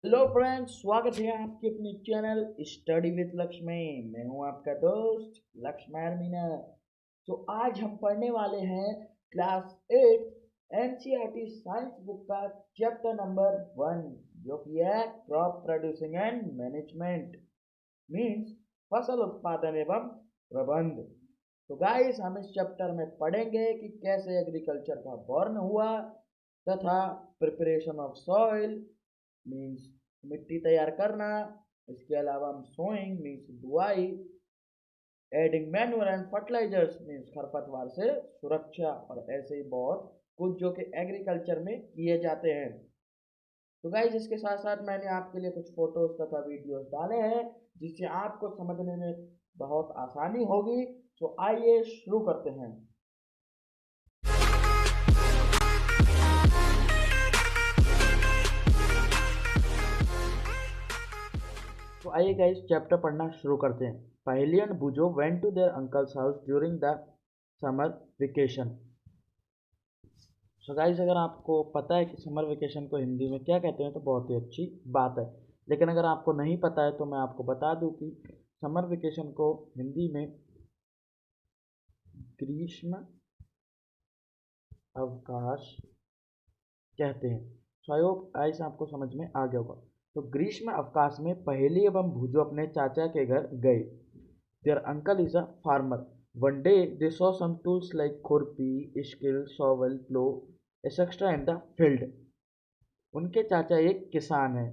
Hello friends, स्वागत है आपके अपने चैनल स्टडी विद लक्ष्य में। मैं हूं आपका दोस्त लक्ष्मण मीना। तो आज हम पढ़ने वाले हैं क्लास 8 एनसीईआरटी साइंस बुक का चैप्टर नंबर 1, जो कि है crop producing and management, means फसल उत्पादन एवं प्रबंध। तो गाइस, हम इस चैप्टर में पढ़ेंगे कि कैसे एग्रीकल्चर का बॉर्न हुआ तथा प्रिपरेशन ऑफ सॉइल मीन्स मिट्टी तैयार करना। इसके अलावा हम सोइंग मीन्स बुआई, adding manure and fertilisers means खरपतवार से सुरक्षा, और ऐसे ही बहुत कुछ जो कि एग्रीकल्चर में किए जाते हैं। तो गाइज, इसके साथ साथ मैंने आपके लिए कुछ फोटोज तथा वीडियोस डाले हैं जिससे आपको समझने में बहुत आसानी होगी। तो आइए शुरू करते हैं। तो आइए गाइस, चैप्टर पढ़ना शुरू करते हैं। Paheli and Bujo went to their uncle's house during the summer vacation. So guys, अगर आपको पता है कि समर वेकेशन को हिंदी में क्या कहते हैं तो बहुत ही अच्छी बात है। लेकिन अगर आपको नहीं पता है तो मैं आपको बता दूं कि समर वेकेशन को हिंदी में ग्रीष्म अवकाश कहते हैं। सो आई होप गाइस आपको समझ में आ गया होगा। तो ग्रीष्म अवकाश में पहेली एवं भूजो अपने चाचा के घर गए। Their uncle is a farmer. One day they saw some tools like खुरपी, skill, shovel, plow, etc. in the field. उनके चाचा एक किसान हैं।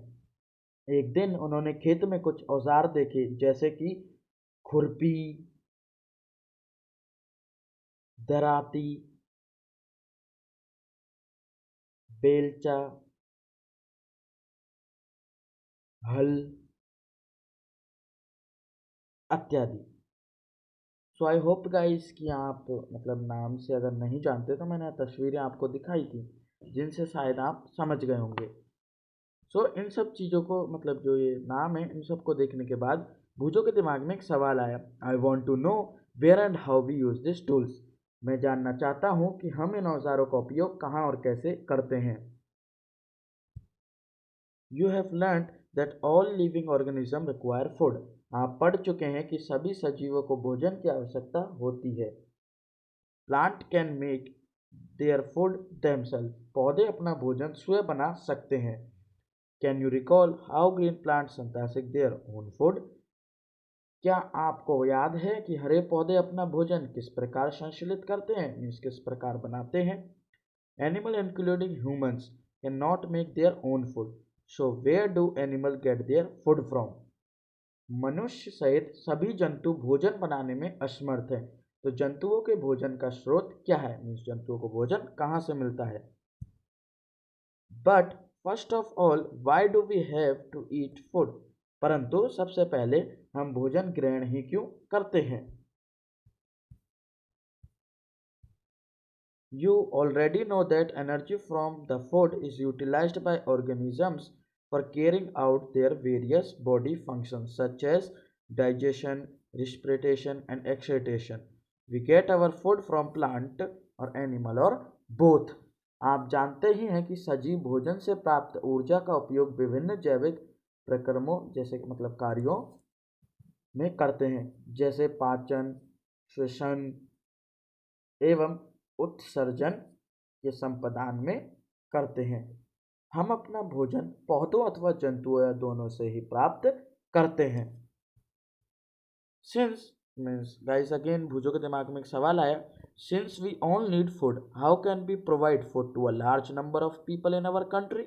एक दिन उन्होंने खेत में कुछ औजार देखे, जैसे कि खुरपी, दराती, बेलचा, हल इत्यादि। सो आई होप गाइस कि आप नाम से अगर नहीं जानते तो मैंने तस्वीरें आपको दिखाई थी जिनसे शायद आप समझ गए होंगे। इन सब चीज़ों को जो ये नाम है इन सबको देखने के बाद भूजो के दिमाग में एक सवाल आया। I want to know where and how we use this tools. मैं जानना चाहता हूँ कि हम इन औजारों का उपयोग कहाँ और कैसे करते हैं। You have learn that all living organism require food. आप पढ़ चुके हैं कि सभी सजीवों को भोजन की आवश्यकता होती है। Plant can make their food themselves. पौधे अपना भोजन स्वयं बना सकते हैं। Can you recall how green plant synthesis their own food. क्या आपको याद है कि हरे पौधे अपना भोजन किस प्रकार संश्लेषित करते हैं, मीन्स किस प्रकार बनाते हैं। Animal including humans can not make their own food, so where do animal get their food from. मनुष्य सहित सभी जंतु भोजन बनाने में असमर्थ हैं, तो जंतुओं के भोजन का स्रोत क्या है, मीन्स जंतुओं को भोजन कहाँ से मिलता है। But first of all why do we have to eat food. परंतु सबसे पहले हम भोजन ग्रहण ही क्यों करते हैं। You already know that energy from the food is utilised by organisms for carrying out their various body functions such as digestion, respiration and excitation. We get our food from plant और animal और both. आप जानते ही हैं कि सजीव भोजन से प्राप्त ऊर्जा का उपयोग विभिन्न जैविक प्रक्रमों जैसे कार्यों में करते हैं, जैसे पाचन, श्वसन एवं उत्सर्जन के संपादन में करते हैं। हम अपना भोजन पौधों अथवा जंतुओं या दोनों से ही प्राप्त करते हैं। सिंस मीन्स गाइस, अगेन भुजो के दिमाग में एक सवाल आया। Since we all need food, how can we provide food to a large number of people in our country.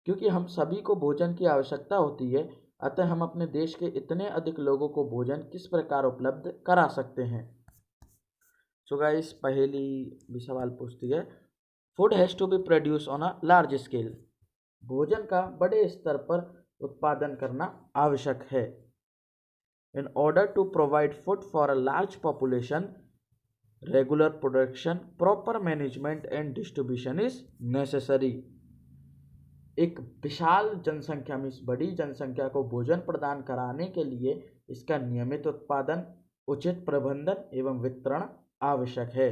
क्योंकि हम सभी को भोजन की आवश्यकता होती है, अतः हम अपने देश के इतने अधिक लोगों को भोजन किस प्रकार उपलब्ध करा सकते हैं। सो गाइस, पहली भी सवाल पूछती है, food has to be produce on a large scale. भोजन का बड़े स्तर पर उत्पादन करना आवश्यक है। In order to provide food for a large population, regular production, proper management and distribution is necessary. एक विशाल जनसंख्या में इस बड़ी जनसंख्या को भोजन प्रदान कराने के लिए इसका नियमित उत्पादन, उचित प्रबंधन एवं वितरण आवश्यक है।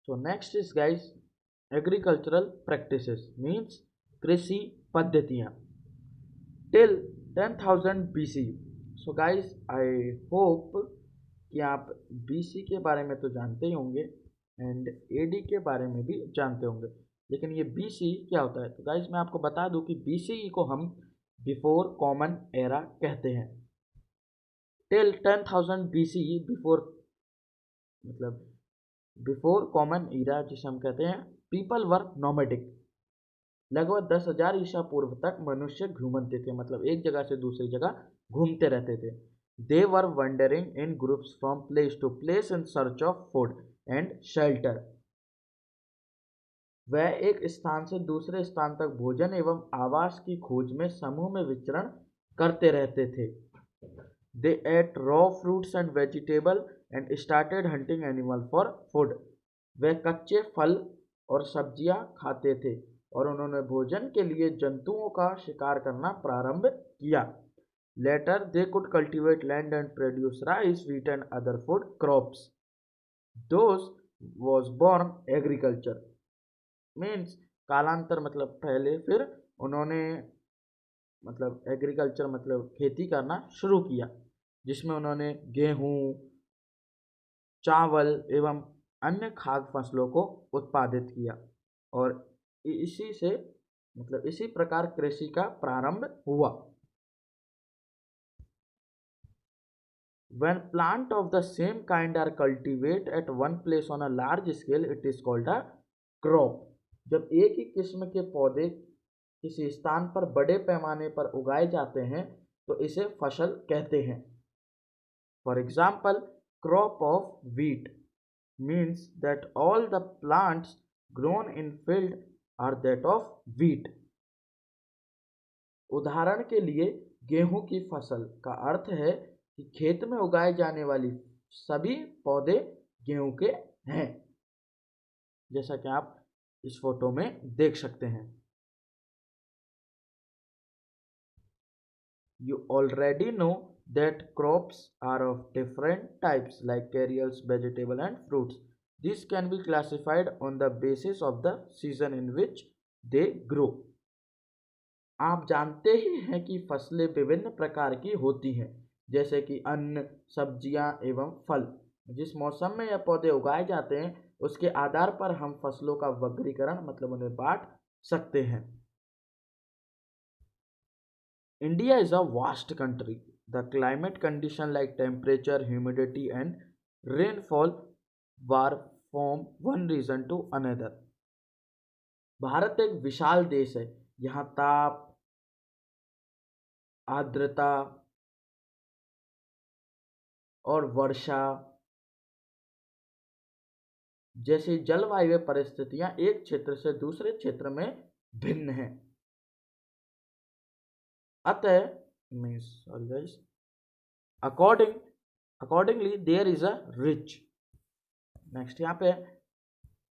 So next is guys, agricultural practices means कृषि पद्धतियाँ till 10,000 BC। So guys I hope कि आप BC के बारे में तो जानते ही होंगे एंड AD के बारे में भी जानते होंगे, लेकिन ये BC क्या होता है। तो गाइस मैं आपको बता दूं कि BCE को हम बिफोर कॉमन एरा कहते हैं। टिल 10,000 BCE बिफोर मतलब बिफोर कॉमन ईरा जिसे हम कहते हैं पीपल वर नोमैडिक। लगभग 10,000 ईसा पूर्व तक मनुष्य घूमते थे, मतलब एक जगह से दूसरी जगह घूमते रहते थे। They were wandering in groups from place to place in search of food and shelter. वह एक स्थान से दूसरे स्थान तक भोजन एवं आवास की खोज में समूह में विचरण करते रहते थे। They ate raw fruits and vegetable and started hunting animal for food. वे कच्चे फल और सब्जियां खाते थे और उन्होंने भोजन के लिए जंतुओं का शिकार करना प्रारंभ किया। Later they could cultivate land and produce rice wheat and other food crops. Thus was born agriculture means कालांतर मतलब पहले फिर उन्होंने मतलब एग्रीकल्चर मतलब खेती करना शुरू किया, जिसमें उन्होंने गेहूँ चावल एवं अन्य खाद्य फसलों को उत्पादित किया और इसी से मतलब इसी प्रकार कृषि का प्रारंभ हुआ। When plant of the same kind are cultivated at one place on a large scale, it is called a crop। जब एक ही किस्म के पौधे किसी स्थान पर बड़े पैमाने पर उगाए जाते हैं तो इसे फसल कहते हैं। For example, crop of wheat means that all the plants grown in field are that of wheat। उदाहरण के लिए गेहूं की फसल का अर्थ है कि खेत में उगाए जाने वाली सभी पौधे गेहूं के हैं, जैसा कि आप इस फोटो में देख सकते हैं। You already know that crops are of different types like cereals, vegetable and fruits. These can be classified on the basis of the season in which they grow। आप जानते ही हैं कि फसलें विभिन्न प्रकार की होती हैं, जैसे कि अन्न, सब्जियां एवं फल। जिस मौसम में यह पौधे उगाए जाते हैं उसके आधार पर हम फसलों का वर्गीकरण मतलब उन्हें बांट सकते हैं। India is a vast country. The climate condition like temperature, humidity and rainfall vary from one region to another। Bharat एक विशाल देश है। यहाँ ताप, आर्द्रता और वर्षा जैसी जलवायु परिस्थितियां एक क्षेत्र से दूसरे क्षेत्र में भिन्न हैं। अतः accordingly there is a rich next यहाँ पे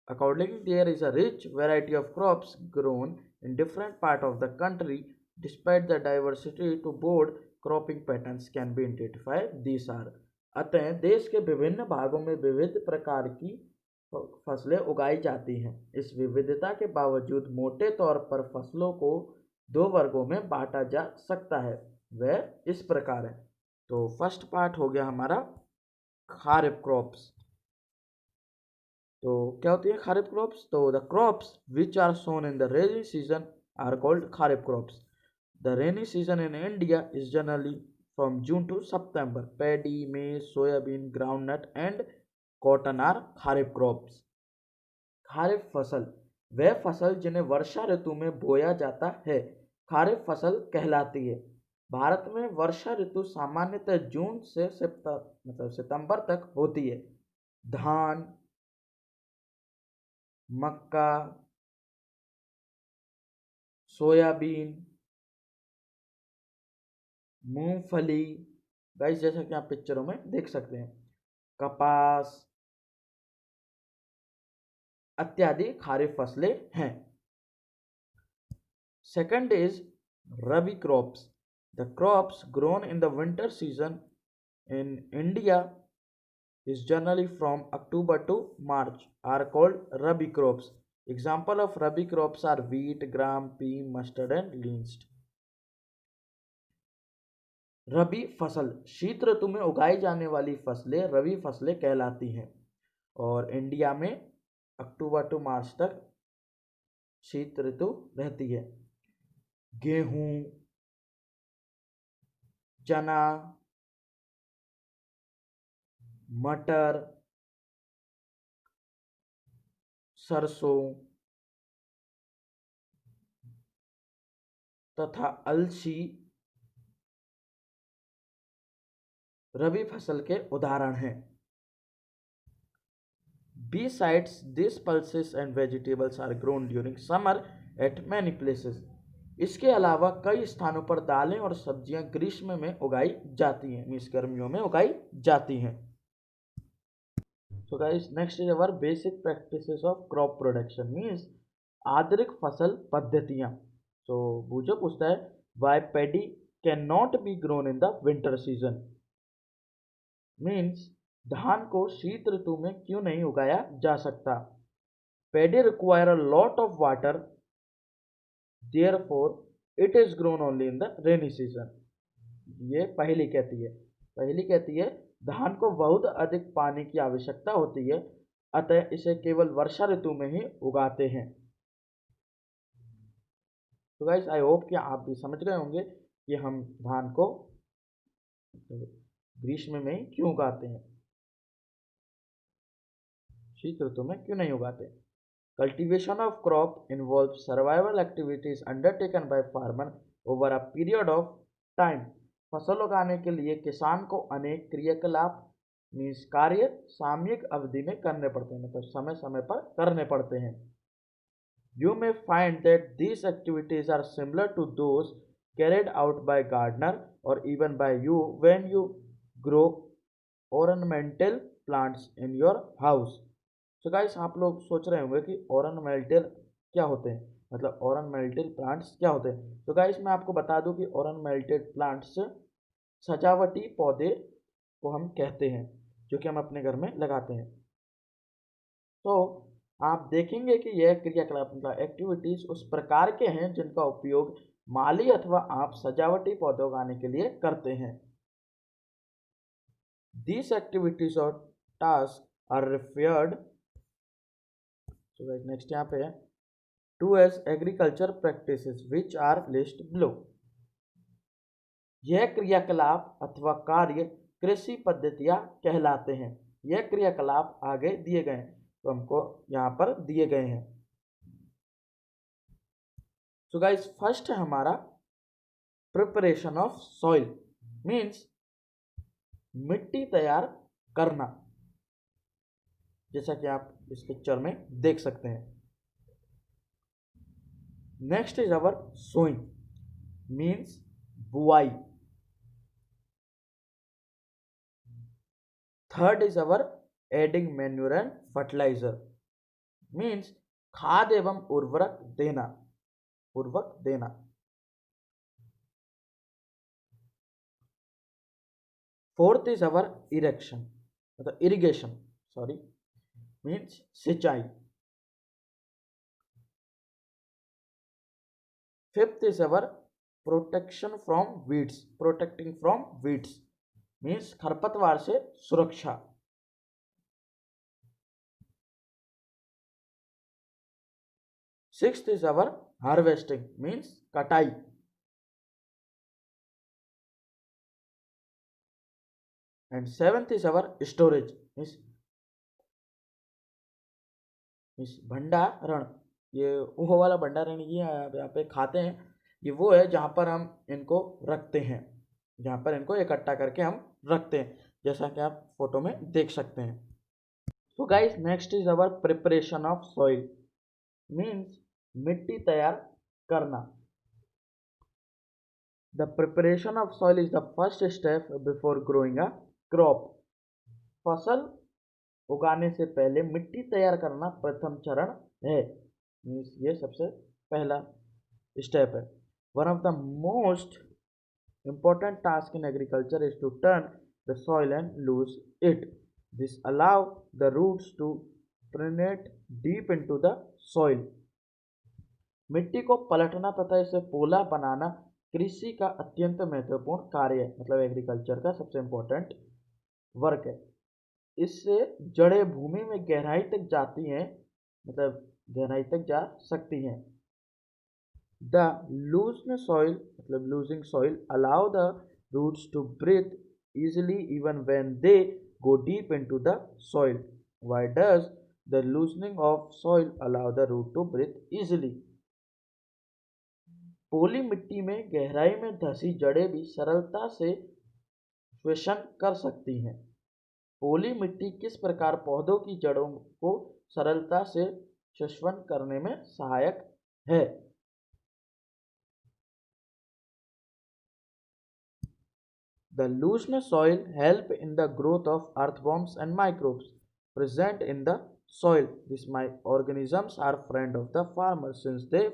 accordingly there is a rich variety of crops grown in different part of the country। despite the diversity to board cropping patterns can be identified these are। अतः देश के विभिन्न भागों में विविध प्रकार की फसलें उगाई जाती हैं। इस विविधता के बावजूद मोटे तौर पर फसलों को दो वर्गों में बांटा जा सकता है, वह इस प्रकार है। तो फर्स्ट पार्ट हो गया हमारा खारिफ क्रॉप्स। तो क्या होती है खारिफ क्रॉप्स? तो the crops which are sown in the rainy season are called kharif crops. The rainy season in India is generally from June to September. Paddy, maize, soybean, groundnut and cotton are kharif crops. Kharif फसल वह फसल जिन्हें वर्षा ऋतु में बोया जाता है खारिफ फसल कहलाती है। भारत में वर्षा ऋतु सामान्यतः जून से सितंबर तक होती है। धान, मक्का, सोयाबीन, मूंगफली, गाइस जैसा कि आप पिक्चरों में देख सकते हैं, कपास इत्यादि खारिफ फसलें हैं। Second is rabi crops. The crops grown in the winter season in India is generally from October to March are called Rabi crops। Example of rabi crops are wheat, gram, pea, mustard and linseed. रबी फसल शीत ऋतु में उगाई जाने वाली फसलें रबी फसलें कहलाती हैं और इंडिया में अक्टूबर टू मार्च तक शीत ऋतु रहती है। गेहूं, चना, मटर, सरसों तथा अलसी रबी फसल के उदाहरण हैं। Besides, these pulses and vegetables are grown during summer at many places. इसके अलावा कई स्थानों पर दालें और सब्जियां ग्रीष्म में उगाई जाती हैं, मीन्स गर्मियों में उगाई जाती हैं। So guys, next is our basic practices of crop production, means आधुनिक फसल पद्धतियां। So बूझो पूछता है why paddy cannot be grown in the winter season, means धान को शीत ऋतु में क्यों नहीं उगाया जा सकता। Paddy require a lot of water, therefore it is grown only in the rainy season. ये पहली कहती है धान को बहुत अधिक पानी की आवश्यकता होती है, अतः इसे केवल वर्षा ऋतु में ही उगाते हैं। तो गाइस आई होप कि आप भी समझ गए होंगे कि हम धान को ग्रीष्म में क्यों उगाते हैं, शीत ऋतु में क्यों नहीं उगाते। Cultivation of crop involve survival activities undertaken by farmer over a period of time. फसल उगाने के लिए किसान को अनेक क्रियाकलाप मीन्स कार्य सामयिक अवधि में करने पड़ते हैं, मतलब समय समय पर करने पड़ते हैं। You may find that these activities are similar to those carried out by gardener or even by you when you grow ornamental plants in your house. So guys आप लोग सोच रहे होंगे कि ऑर्नामेंटल क्या होते हैं, मतलब ऑर्नामेंटल प्लांट्स क्या होते हैं। तो गाइस मैं आपको बता दूं कि ऑर्नामेंटल प्लांट्स सजावटी पौधे को हम कहते हैं जो कि हम अपने घर में लगाते हैं। तो आप देखेंगे कि यह क्रियाकलाप मतलब एक्टिविटीज उस प्रकार के हैं जिनका उपयोग माली अथवा आप सजावटी पौधे उगाने के लिए करते हैं। These activities or tasks are referred, so guys next यहाँ पे है to as agriculture practices which are listed below। यह क्रियाकलाप अथवा कार्य कृषि पद्धतियां कहलाते हैं। यह क्रियाकलाप आगे दिए गए हैं, तो हमको यहाँ पर दिए गए हैं। सो गाइस फर्स्ट है हमारा प्रिपरेशन ऑफ सॉइल, मीन्स मिट्टी तैयार करना, जैसा कि आप इस पिक्चर में देख सकते हैं। Next is our sowing, means बुआई। Third is our adding manure and fertiliser, means खाद एवं उर्वरक देना। फोर्थ इज अवर इरेक्शन मतलब इरिगेशन मीन्स सिंचाई। Fifth is our protecting from weeds means खरपतवार से सुरक्षा। Sixth is our harvesting means कटाई। And seventh is our storage means भंडारण। ये वो वाला भंडारण ये यहाँ पे खाते हैं, ये वो है जहाँ पर हम इनको रखते हैं, जहाँ पर इनको इकट्ठा करके हम रखते हैं, जैसा कि आप फोटो में देख सकते हैं। तो guys next is our preparation of soil, means मिट्टी तैयार करना। The preparation of soil is the first step before growing a crop. फसल उगाने से पहले मिट्टी तैयार करना प्रथम चरण है, मीन्स ये सबसे पहला स्टेप है। One of the most important task in agriculture is to turn the soil and lose it. This allow the roots to penetrate deep into the soil. मिट्टी को पलटना तथा इसे पोला बनाना कृषि का अत्यंत महत्वपूर्ण कार्य है, मतलब एग्रीकल्चर का सबसे इम्पोर्टेंट वर्क है। इससे जड़ें भूमि में गहराई तक जाती हैं, मतलब गहराई तक जा सकती हैं। द लूजन सॉइल मतलब loosing soil allow the roots to breathe easily even when they go deep into the soil. Why does the loosening of soil allow the root to breathe easily? पोली मिट्टी में गहराई में धंसी जड़ें भी सरलता से श्वसन कर सकती हैं। पोली मिट्टी किस प्रकार पौधों की जड़ों को सरलता से श्वसन करने में सहायक है? The loosened soil help in the growth of earthworms and microbes present in the soil. These organisms are friend of the farmer since they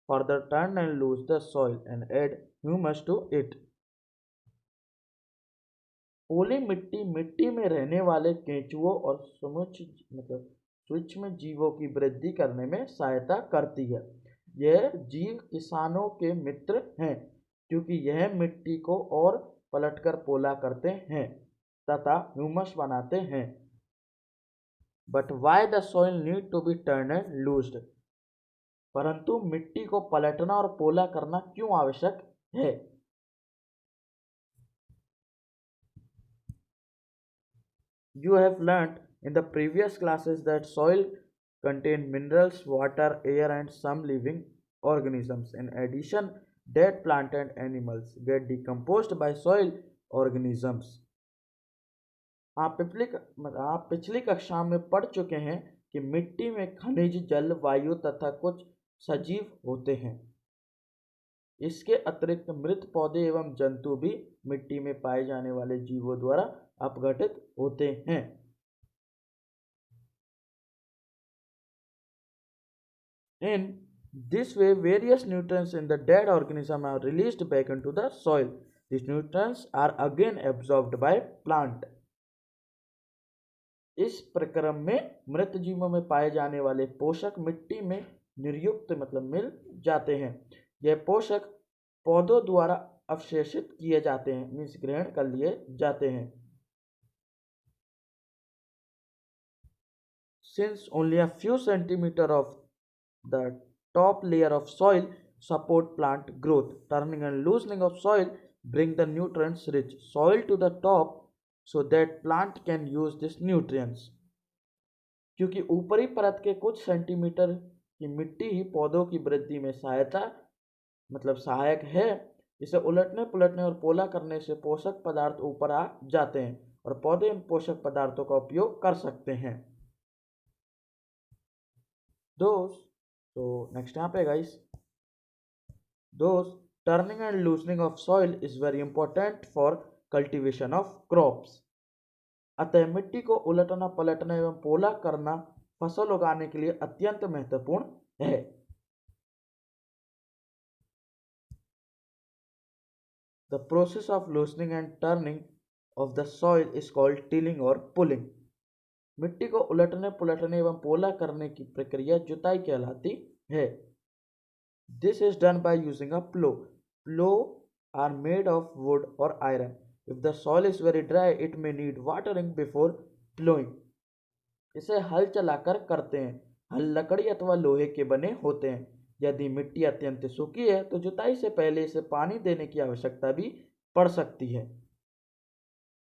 further turn and loose the soil and add humus to it. पोली मिट्टी मिट्टी में रहने वाले केंचुओं और सूक्ष्म जीवों की वृद्धि करने में सहायता करती है। यह जीव किसानों के मित्र हैं क्योंकि यह मिट्टी को और पलटकर पोला करते हैं तथा ह्यूमस बनाते हैं। But why the soil need to be turn and loosed? परंतु मिट्टी को पलटना और पोला करना क्यों आवश्यक है? You have learnt in the previous classes that soil contain minerals, water, air and some living organisms. In addition, dead plant and animals get decomposed by soil organisms. आप पिछली कक्षा में पढ़ चुके हैं कि मिट्टी में खनिज, जल, वायु तथा कुछ सजीव होते हैं। इसके अतिरिक्त मृत पौधे एवं जंतु भी मिट्टी में पाए जाने वाले जीवों द्वारा अपघटित होते हैं। In this way, various nutrients in the dead organism are released back into the soil. These nutrients are again absorbed by plant. इस प्रक्रम में मृत जीवों में पाए जाने वाले पोषक मिट्टी में निर्युक्त मतलब मिल जाते हैं। यह पोषक पौधों द्वारा अवशोषित किए जाते हैं, मीन्स ग्रहण कर लिए जाते हैं। Since only a few centimeters of the top layer of soil support plant growth, turning and loosening of soil bring the nutrients rich soil to the top so that plant can use these nutrients. क्योंकि ऊपरी परत के कुछ centimetre की मिट्टी ही पौधों की वृद्धि में सहायक है। इसे उलटने पुलटने और पोला करने से पोषक पदार्थ ऊपर आ जाते हैं और पौधे इन पोषक पदार्थों का उपयोग कर सकते हैं। तो नेक्स्ट यहाँ पे guys, turning and loosening of soil is very important for cultivation of crops. अतः मिट्टी को उलटना पलटना एवं पोला करना फसल उगाने के लिए अत्यंत महत्वपूर्ण है। The process of loosening and turning of the soil is called tilling or pulling. मिट्टी को उलटने पुलटने एवं पोला करने की प्रक्रिया जुताई कहलाती है। This is done by using a plow. Plow are made of wood or iron. If the soil is very dry, it may need watering before plowing. इसे हल चलाकर करते हैं। हल लकड़ी अथवा लोहे के बने होते हैं। यदि मिट्टी अत्यंत सूखी है तो जुताई से पहले इसे पानी देने की आवश्यकता भी पड़ सकती है।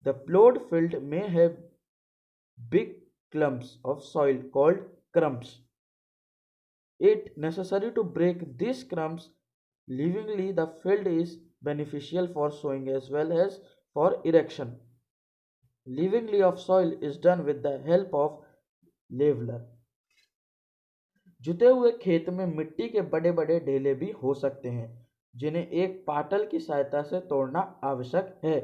The plowed field may have big clumps of soil called crumbs. It necessary to break these crumbs leavingly. The field is beneficial for sowing as well as for erection. Leavingly of soil is done with the help of leveler. जुते हुए खेत में मिट्टी के बड़े बड़े ढेले भी हो सकते हैं जिन्हें एक पाटल की सहायता से तोड़ना आवश्यक है।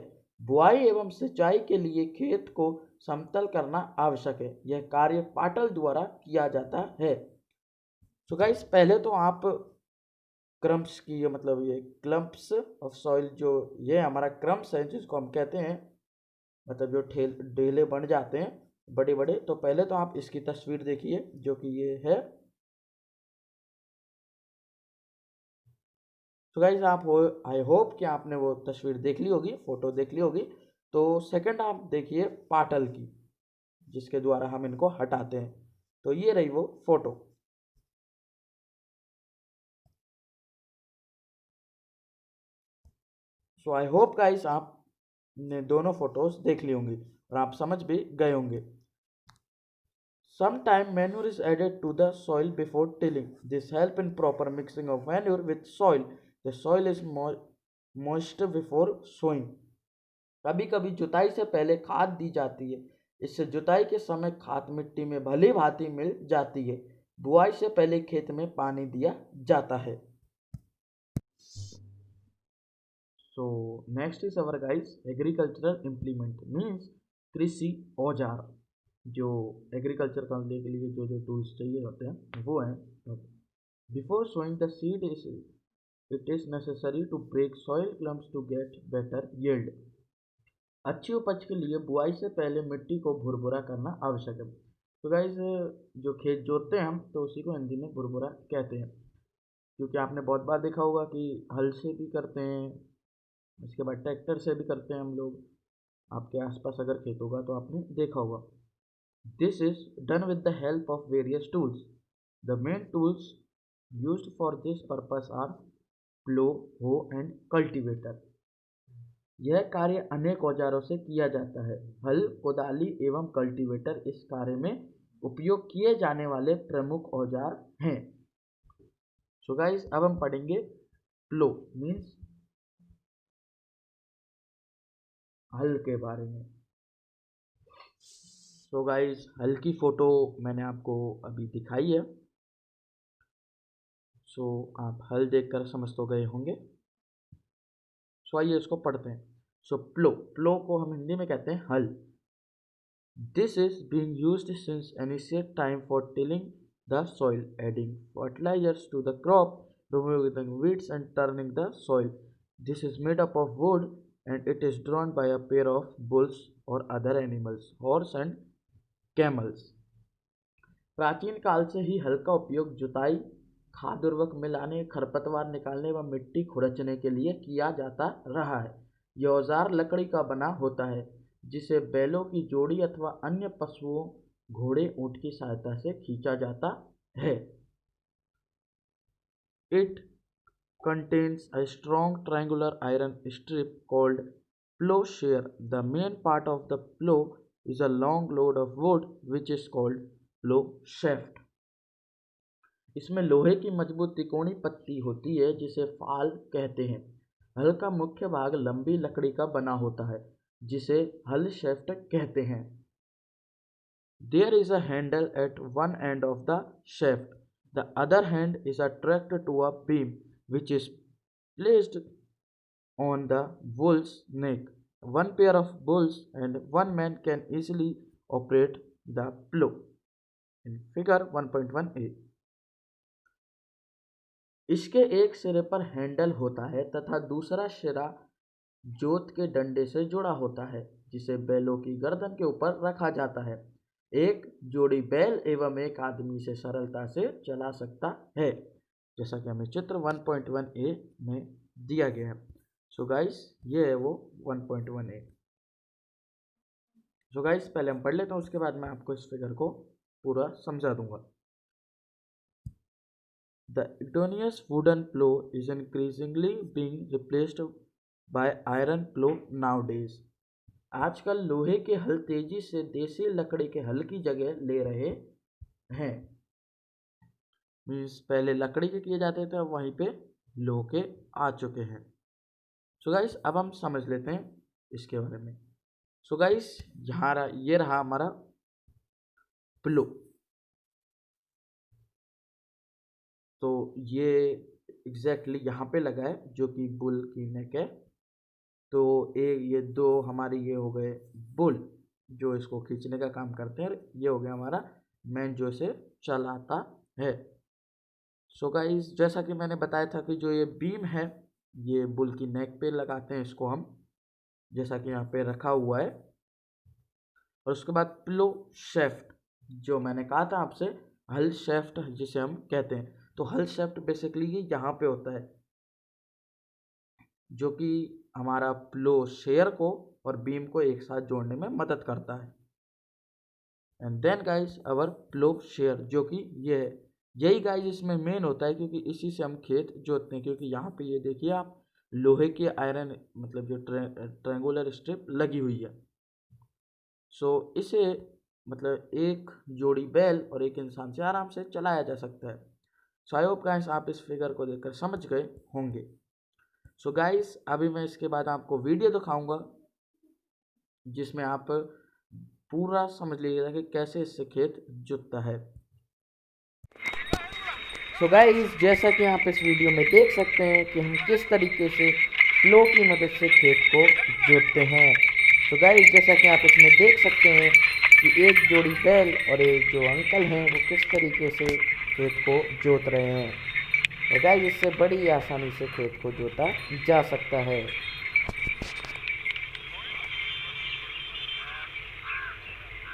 बुआई एवं सिंचाई के लिए खेत को समतल करना आवश्यक है। यह कार्य पाटल द्वारा किया जाता है। सो गाइस, पहले तो आप क्रम्प्स की मतलब ये क्लम्प्स ऑफ सॉइल, जो ये हमारा क्रम्प्स है जिसको हम कहते हैं, मतलब जो ढेले बन जाते हैं, बड़े बड़े। तो पहले तो आप इसकी तस्वीर देखिए जो कि ये है। तो गाइज आप हो, आई होप कि आपने वो तस्वीर देख ली होगी, फोटो देख ली होगी। तो सेकंड आप देखिए पाटल की, जिसके द्वारा हम इनको हटाते हैं। तो ये रही वो photo. So I hope guys आपने दोनों फोटोज देख ली होंगी और आप समझ भी गए होंगे। Sometime manure is added to the soil before tilling. This help in proper mixing of manure with soil. The soil is moist before sowing. कभी कभी जुताई से पहले खाद दी जाती है। इससे जुताई के समय खाद मिट्टी में भली भांति मिल जाती है। बुआई से पहले खेत में पानी दिया जाता है। So next is our guys agricultural implement means कृषि औजार। जो एग्रीकल्चर करने के लिए जो जो टूल्स चाहिए होते हैं वो हैं। Before sowing the seed it is necessary to break soil clumps to get better yield. अच्छी उपज के लिए बुआई से पहले मिट्टी को भुरभुरा करना आवश्यक है। तो गाइज जो खेत जोतते हैं हम तो उसी को हिंदी में भुरभुरा कहते हैं, क्योंकि आपने बहुत बार देखा होगा कि हल से भी करते हैं, इसके बाद ट्रैक्टर से भी करते हैं हम लोग। आपके आसपास अगर खेत होगा तो आपने देखा होगा। This is done with the help of various tools. The main tools used for this purpose are plough, hoe and cultivator. यह कार्य अनेक औजारों से किया जाता है। हल, कोदाली एवं कल्टीवेटर इस कार्य में उपयोग किए जाने वाले प्रमुख औजार हैं। सो गाइस अब हम पढ़ेंगे प्लो मीन्स हल के बारे में। सो गाइस हल की फोटो मैंने आपको अभी दिखाई है। सो आप हल देखकर समझ तो गए होंगे। सो आइए इसको पढ़ते हैं। सो प्लो, प्लो को हम हिंदी में कहते हैं हल। This is being used since initial time for tilling the soil, adding fertilisers to the crop, removing weeds and turning the soil. This is made up of wood and it is drawn by a pair of bulls or other animals, horse and camels. प्राचीन काल से ही हल का उपयोग जुताई, खाद उर्वरक मिलाने, खरपतवार निकालने व मिट्टी खुरचने के लिए किया जाता रहा है। यह औजार लकड़ी का बना होता है जिसे बैलों की जोड़ी अथवा अन्य पशुओं, घोड़े, ऊंट की सहायता से खींचा जाता है। It contains a strong triangular iron strip called plowshare. The main part of the plow is a long load of wood which is called plow shaft. इसमें लोहे की मजबूत त्रिकोणी पत्ती होती है जिसे फाल कहते हैं। हल का मुख्य भाग लंबी लकड़ी का बना होता है जिसे हल शेफ्ट कहते हैं। There is a handle at one end of the shaft. The other hand is attracted to a beam which is placed on the bull's neck. One pair of bulls and one man can easily operate the plow. In figure 1.1a. इसके एक सिरे पर handle होता है तथा दूसरा सिरा जोत के डंडे से जुड़ा होता है जिसे बैलों की गर्दन के ऊपर रखा जाता है। एक जोड़ी बैल एवं एक आदमी से सरलता से चला सकता है, जैसा कि हमें चित्र 1.1a में दिया गया है। सो गाइस ये है वो 1.1a। सो गाइस पहले हम पढ़ लेते हैं, उसके बाद मैं आपको इस फिगर को पूरा समझा दूंगा। The igneous wooden plow is increasingly being replaced by iron plow nowadays. आजकल लोहे के हल तेजी से देसी लकड़ी के हल की जगह ले रहे हैं। मीन्स पहले लकड़ी के किए जाते थे, अब वहीं पे लोहे के आ चुके हैं। सो गाइस अब हम समझ लेते हैं इसके बारे में। सो गाइस यहाँ ये रहा हमारा प्लो। तो ये एग्जैक्टली यहाँ पे लगा है जो कि बुल की नेक है। तो ये दो हमारे ये हो गए बुल जो इसको खींचने का काम करते हैं, ये हो गया हमारा मैन जो इसे चलाता है। सो गाइस जैसा कि मैंने बताया था कि जो ये बीम है ये बुल की नेक पे लगाते हैं इसको हम, जैसा कि यहाँ पे रखा हुआ है। और उसके बाद प्लो शेफ्ट, जो मैंने कहा था आपसे हल शेफ्ट जिसे हम कहते हैं। तो हल शेफ्ट बेसिकली ये यहाँ पे होता है, जो कि हमारा प्लो शेयर को और बीम को एक साथ जोड़ने में मदद करता है। And then guys our ploughshare, जो कि ये है, यही गाइस इसमें मेन होता है, क्योंकि इसी से हम खेत जोतते हैं। क्योंकि यहाँ पे ये देखिए आप, लोहे की आयरन मतलब जो ट्रायंगुलर स्ट्रिप लगी हुई है। सो इसे मतलब एक जोड़ी बैल और एक इंसान से आराम से चलाया जा सकता है। सो आई होप गाइस आप इस फिगर को देखकर समझ गए होंगे। सो गाइस अभी मैं इसके बाद आपको वीडियो दिखाऊंगा जिसमें आप पूरा समझ लीजिएगा कि कैसे इससे खेत जुतता है। सो गाइस जैसा कि आप इस वीडियो में देख सकते हैं कि हम किस तरीके से प्लो की मदद से खेत को जोतते हैं। तो गाइस जैसा कि आप इसमें देख सकते हैं कि एक जोड़ी बैल और एक जो अंकल हैं वो किस तरीके से खेत को जोत रहे हैं। और गाइस इससे बड़ी आसानी से खेत को जोता जा सकता है।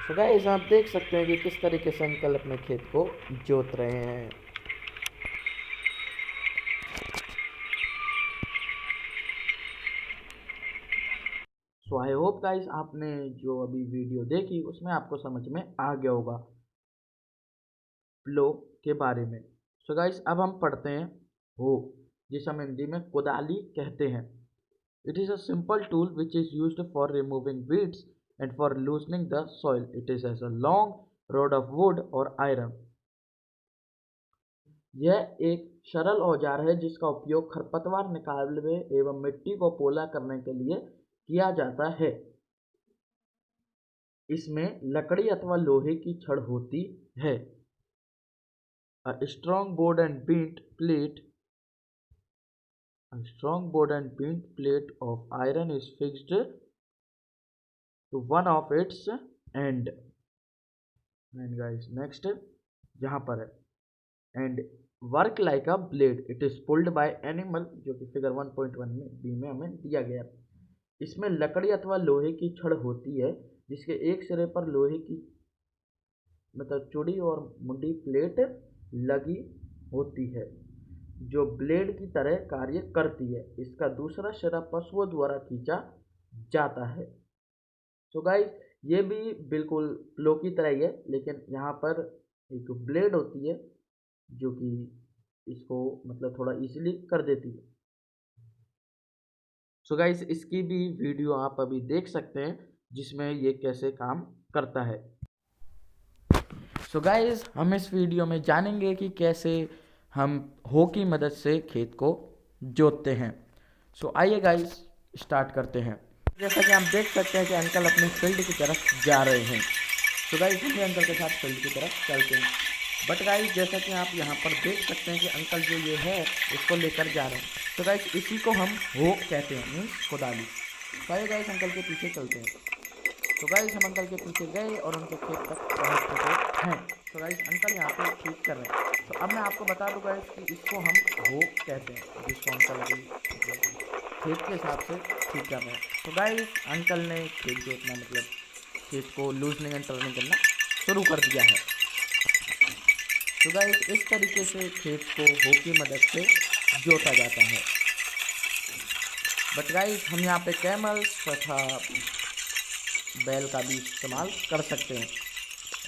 तो गाइस आप देख सकते हैं कि किस तरीके से अंकल अपने खेत को जोत रहे हैं। सो आई होप गाइस आपने जो अभी वीडियो देखी उसमें आपको समझ में आ गया होगा प्लो के बारे में। सो गाइस अब हम पढ़ते हैं हो, जिसे हम हिंदी में कुदाली कहते हैं। It is a simple tool which is used for removing weeds and for loosening the soil. It is as a long rod of wood और आयरन। यह एक सरल औजार है जिसका उपयोग खरपतवार निकालने एवं मिट्टी को पोला करने के लिए किया जाता है। इसमें लकड़ी अथवा लोहे की छड़ होती है। A strong board and bent plate A strong board and bent plate of iron is fixed to one of its end. And guys next यहाँ पर है and work like a blade. It is pulled by animal, जो कि figure 1.1 में B में हमें दिया गया। इसमें लकड़ी अथवा लोहे की छड़ होती है जिसके एक सिरे पर लोहे की मतलब चूड़ी और मुंडी प्लेट लगी होती है जो ब्लेड की तरह कार्य करती है। इसका दूसरा सिरा पशुओं द्वारा खींचा जाता है। तो गाइस ये भी बिल्कुल प्लो की तरह ही है, लेकिन यहाँ पर एक ब्लेड होती है जो कि इसको मतलब थोड़ा इजीली कर देती है। सो गाइस इसकी भी वीडियो आप अभी देख सकते हैं जिसमें ये कैसे काम करता है। सो गाइस हम इस वीडियो में जानेंगे कि कैसे हम हो की मदद से खेत को जोतते हैं। सो आइए गाइस स्टार्ट करते हैं। जैसा कि आप देख सकते हैं कि अंकल अपनी फील्ड की तरफ जा रहे हैं। तो गाइस हम भी अंकल के साथ फील्ड की तरफ चलते हैं। बट गाइस जैसा कि आप यहाँ पर देख सकते हैं कि अंकल जो ये है इसको लेकर जा रहे हैं। तो गाइस इसी को हम हो कहते हैं, मीन्स कुदाली। तो आइए गाइस अंकल के पीछे चलते हैं। तो गाइस हम अंकल के पीछे गए और उनके खेत तक पहुँच चुके हैं। तो गाइस अंकल यहाँ पे ठीक कर रहे हैं। तो अब मैं आपको बता दूँ गाइस कि इसको हम हो कहते हैं, जिसको अंकल अभी खेत के हिसाब से ठीक कर रहे हैं। तो गाइस अंकल ने खेत जोतना मतलब खेत को लूजनिंग एंड टर्निंग करना शुरू कर दिया है। तो गाइस इस तरीके से खेत को हो की मदद से जोता जाता है। बट गाइस हम यहाँ पे कैमल्स तथा बैल का भी इस्तेमाल कर सकते हैं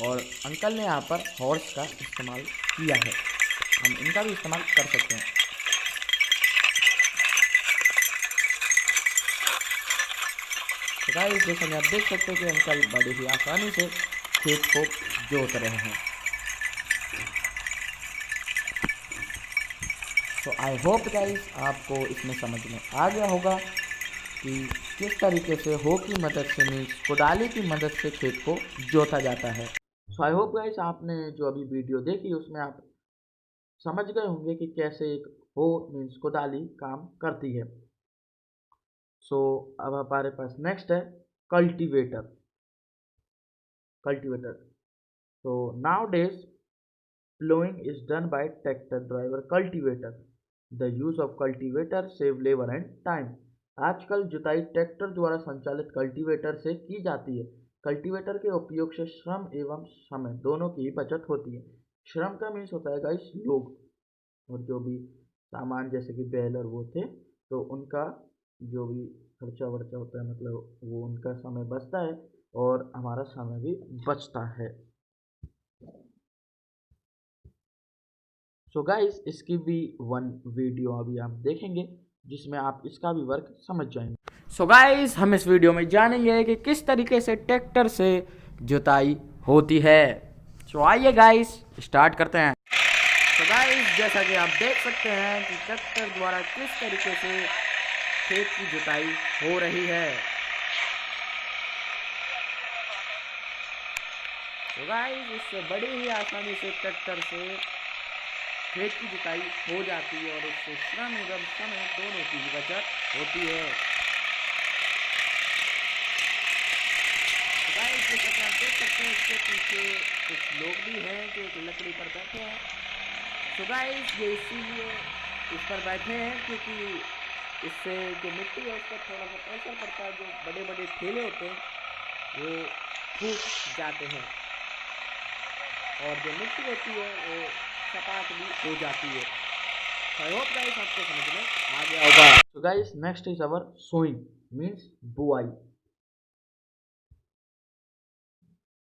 और अंकल ने यहाँ पर हॉर्स का इस्तेमाल किया है, हम इनका भी इस्तेमाल कर सकते हैं। तो गाइस जैसा कि आप देख सकते हैं कि अंकल बड़ी ही आसानी से खेत को जोत रहे हैं। तो आई होप गाइस आपको इसमें समझ में आ गया होगा कि किस तरीके से हो की मदद से मीन्स कुदाली की मदद से खेत को जोता जाता है। सो आई होप गाइस आपने जो अभी वीडियो देखी उसमें आप समझ गए होंगे कि कैसे एक हो मीन्स कुदाली काम करती है। सो अब हमारे पास नेक्स्ट है कल्टीवेटर। तो now days plowing is done by tractor driver cultivator. The use of cultivator save labor and time. आजकल जुताई ट्रैक्टर द्वारा संचालित कल्टीवेटर से की जाती है। कल्टीवेटर के उपयोग से श्रम एवं समय दोनों की ही बचत होती है। श्रम का मीन्स होता है गाइस लोग, और जो भी सामान जैसे कि बैल और वो थे तो उनका जो भी खर्चा वर्चा होता है, मतलब वो उनका समय बचता है और हमारा समय भी बचता है। सो गाइस इसकी भी वन वीडियो अभी आप देखेंगे जिसमें आप इसका भी वर्क समझ जाएंगे। सो गाइस हम इस वीडियो में जानेंगे कि किस तरीके से ट्रैक्टर से जुताई होती है। सो आइए गाइस स्टार्ट करते हैं। तो गाइस जैसा कि आप देख सकते हैं कि ट्रैक्टर द्वारा किस तरीके से खेत की जुताई हो रही है। तो गाइस इससे बड़ी ही आसानी से ट्रैक्टर से खेत की जुताई हो जाती है और इससे श्रम एवं समय दोनों की बचत होती है। तो गाइस जैसा कि आप देख सकते हैं इसके पीछे कुछ लोग भी हैं जो एक लकड़ी पर बैठे हैं। तो गाइस ये इसीलिए इस पर बैठे हैं क्योंकि इससे जो मिट्टी है उस पर थोड़ा सा प्रेशर पड़ता है, जो बड़े बड़े ठेले होते हैं वो फूट जाते हैं और जो मिट्टी होती है वो सपाट भी हो जाती है। आई होप गाइस आपको समझ में आ गया होगा। तो guys next is our sowing means बुआई।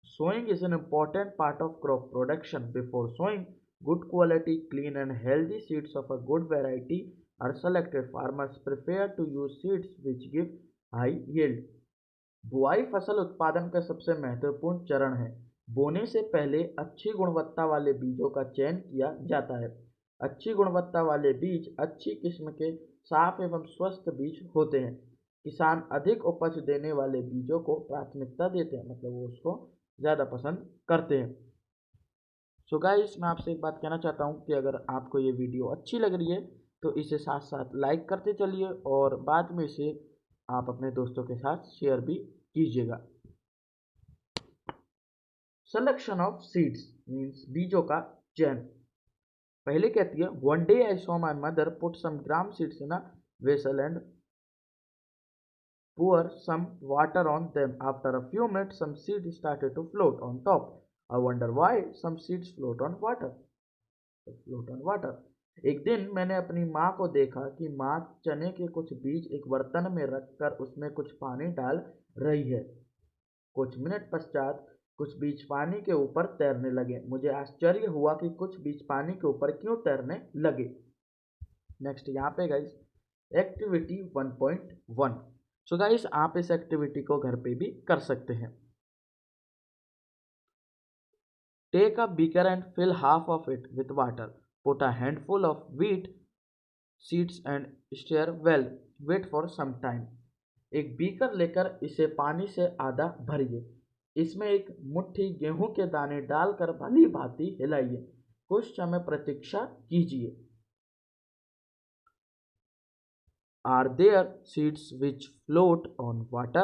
Sowing is an important part of crop production. Before sowing, good quality, clean and healthy seeds of a good variety are selected. Farmers prefer to use seeds which give high yield. बुआई फसल उत्पादन का सबसे महत्वपूर्ण चरण है। बोने से पहले अच्छी गुणवत्ता वाले बीजों का चयन किया जाता है। अच्छी गुणवत्ता वाले बीज अच्छी किस्म के साफ एवं स्वस्थ बीज होते हैं। किसान अधिक उपज देने वाले बीजों को प्राथमिकता देते हैं, मतलब वो उसको ज़्यादा पसंद करते हैं। सो गाइस मैं आपसे एक बात कहना चाहता हूँ कि अगर आपको ये वीडियो अच्छी लग रही है तो इसे साथ साथ लाइक करते चलिए और बाद में इसे आप अपने दोस्तों के साथ शेयर भी कीजिएगा। सिलेक्शन ऑफ सीड्स मीन्स बीजों का चयन। पहले कहती है one day I saw my mother put some gram seeds in a vessel and pour some water on them. After a few minutes some seeds started to float on top. I wonder why some seeds float on water. एक दिन मैंने अपनी माँ को देखा कि माँ चने के कुछ बीज एक बर्तन में रखकर उसमें कुछ पानी डाल रही है। कुछ मिनट पश्चात कुछ बीज पानी के ऊपर तैरने लगे। मुझे आश्चर्य हुआ कि कुछ बीज पानी के ऊपर क्यों तैरने लगे। नेक्स्ट यहाँ पे गाइस एक्टिविटी 1.1। सो गाइस आप इस एक्टिविटी को घर पे भी कर सकते हैं। Take a beaker and fill half of it with water. Put a handful of wheat seeds and stir well. Wait for some time. एक बीकर लेकर इसे पानी से आधा भरिए। इसमें एक मुट्ठी गेहूं के दाने डालकर भली भांति हिलाइए। कुछ समय प्रतीक्षा कीजिए। Are there seeds which float on water?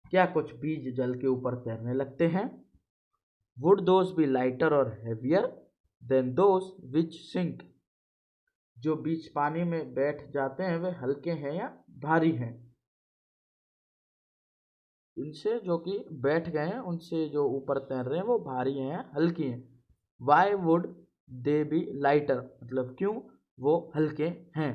क्या कुछ बीज जल के ऊपर तैरने लगते हैं? Would those be lighter or heavier than those which sink? जो बीज पानी में बैठ जाते हैं वे हल्के हैं या भारी हैं? इनसे जो कि बैठ गए हैं उनसे जो ऊपर तैर रहे हैं वो भारी हैं या हल्की हैं? Why would they be lighter? मतलब क्यों वो हल्के हैं?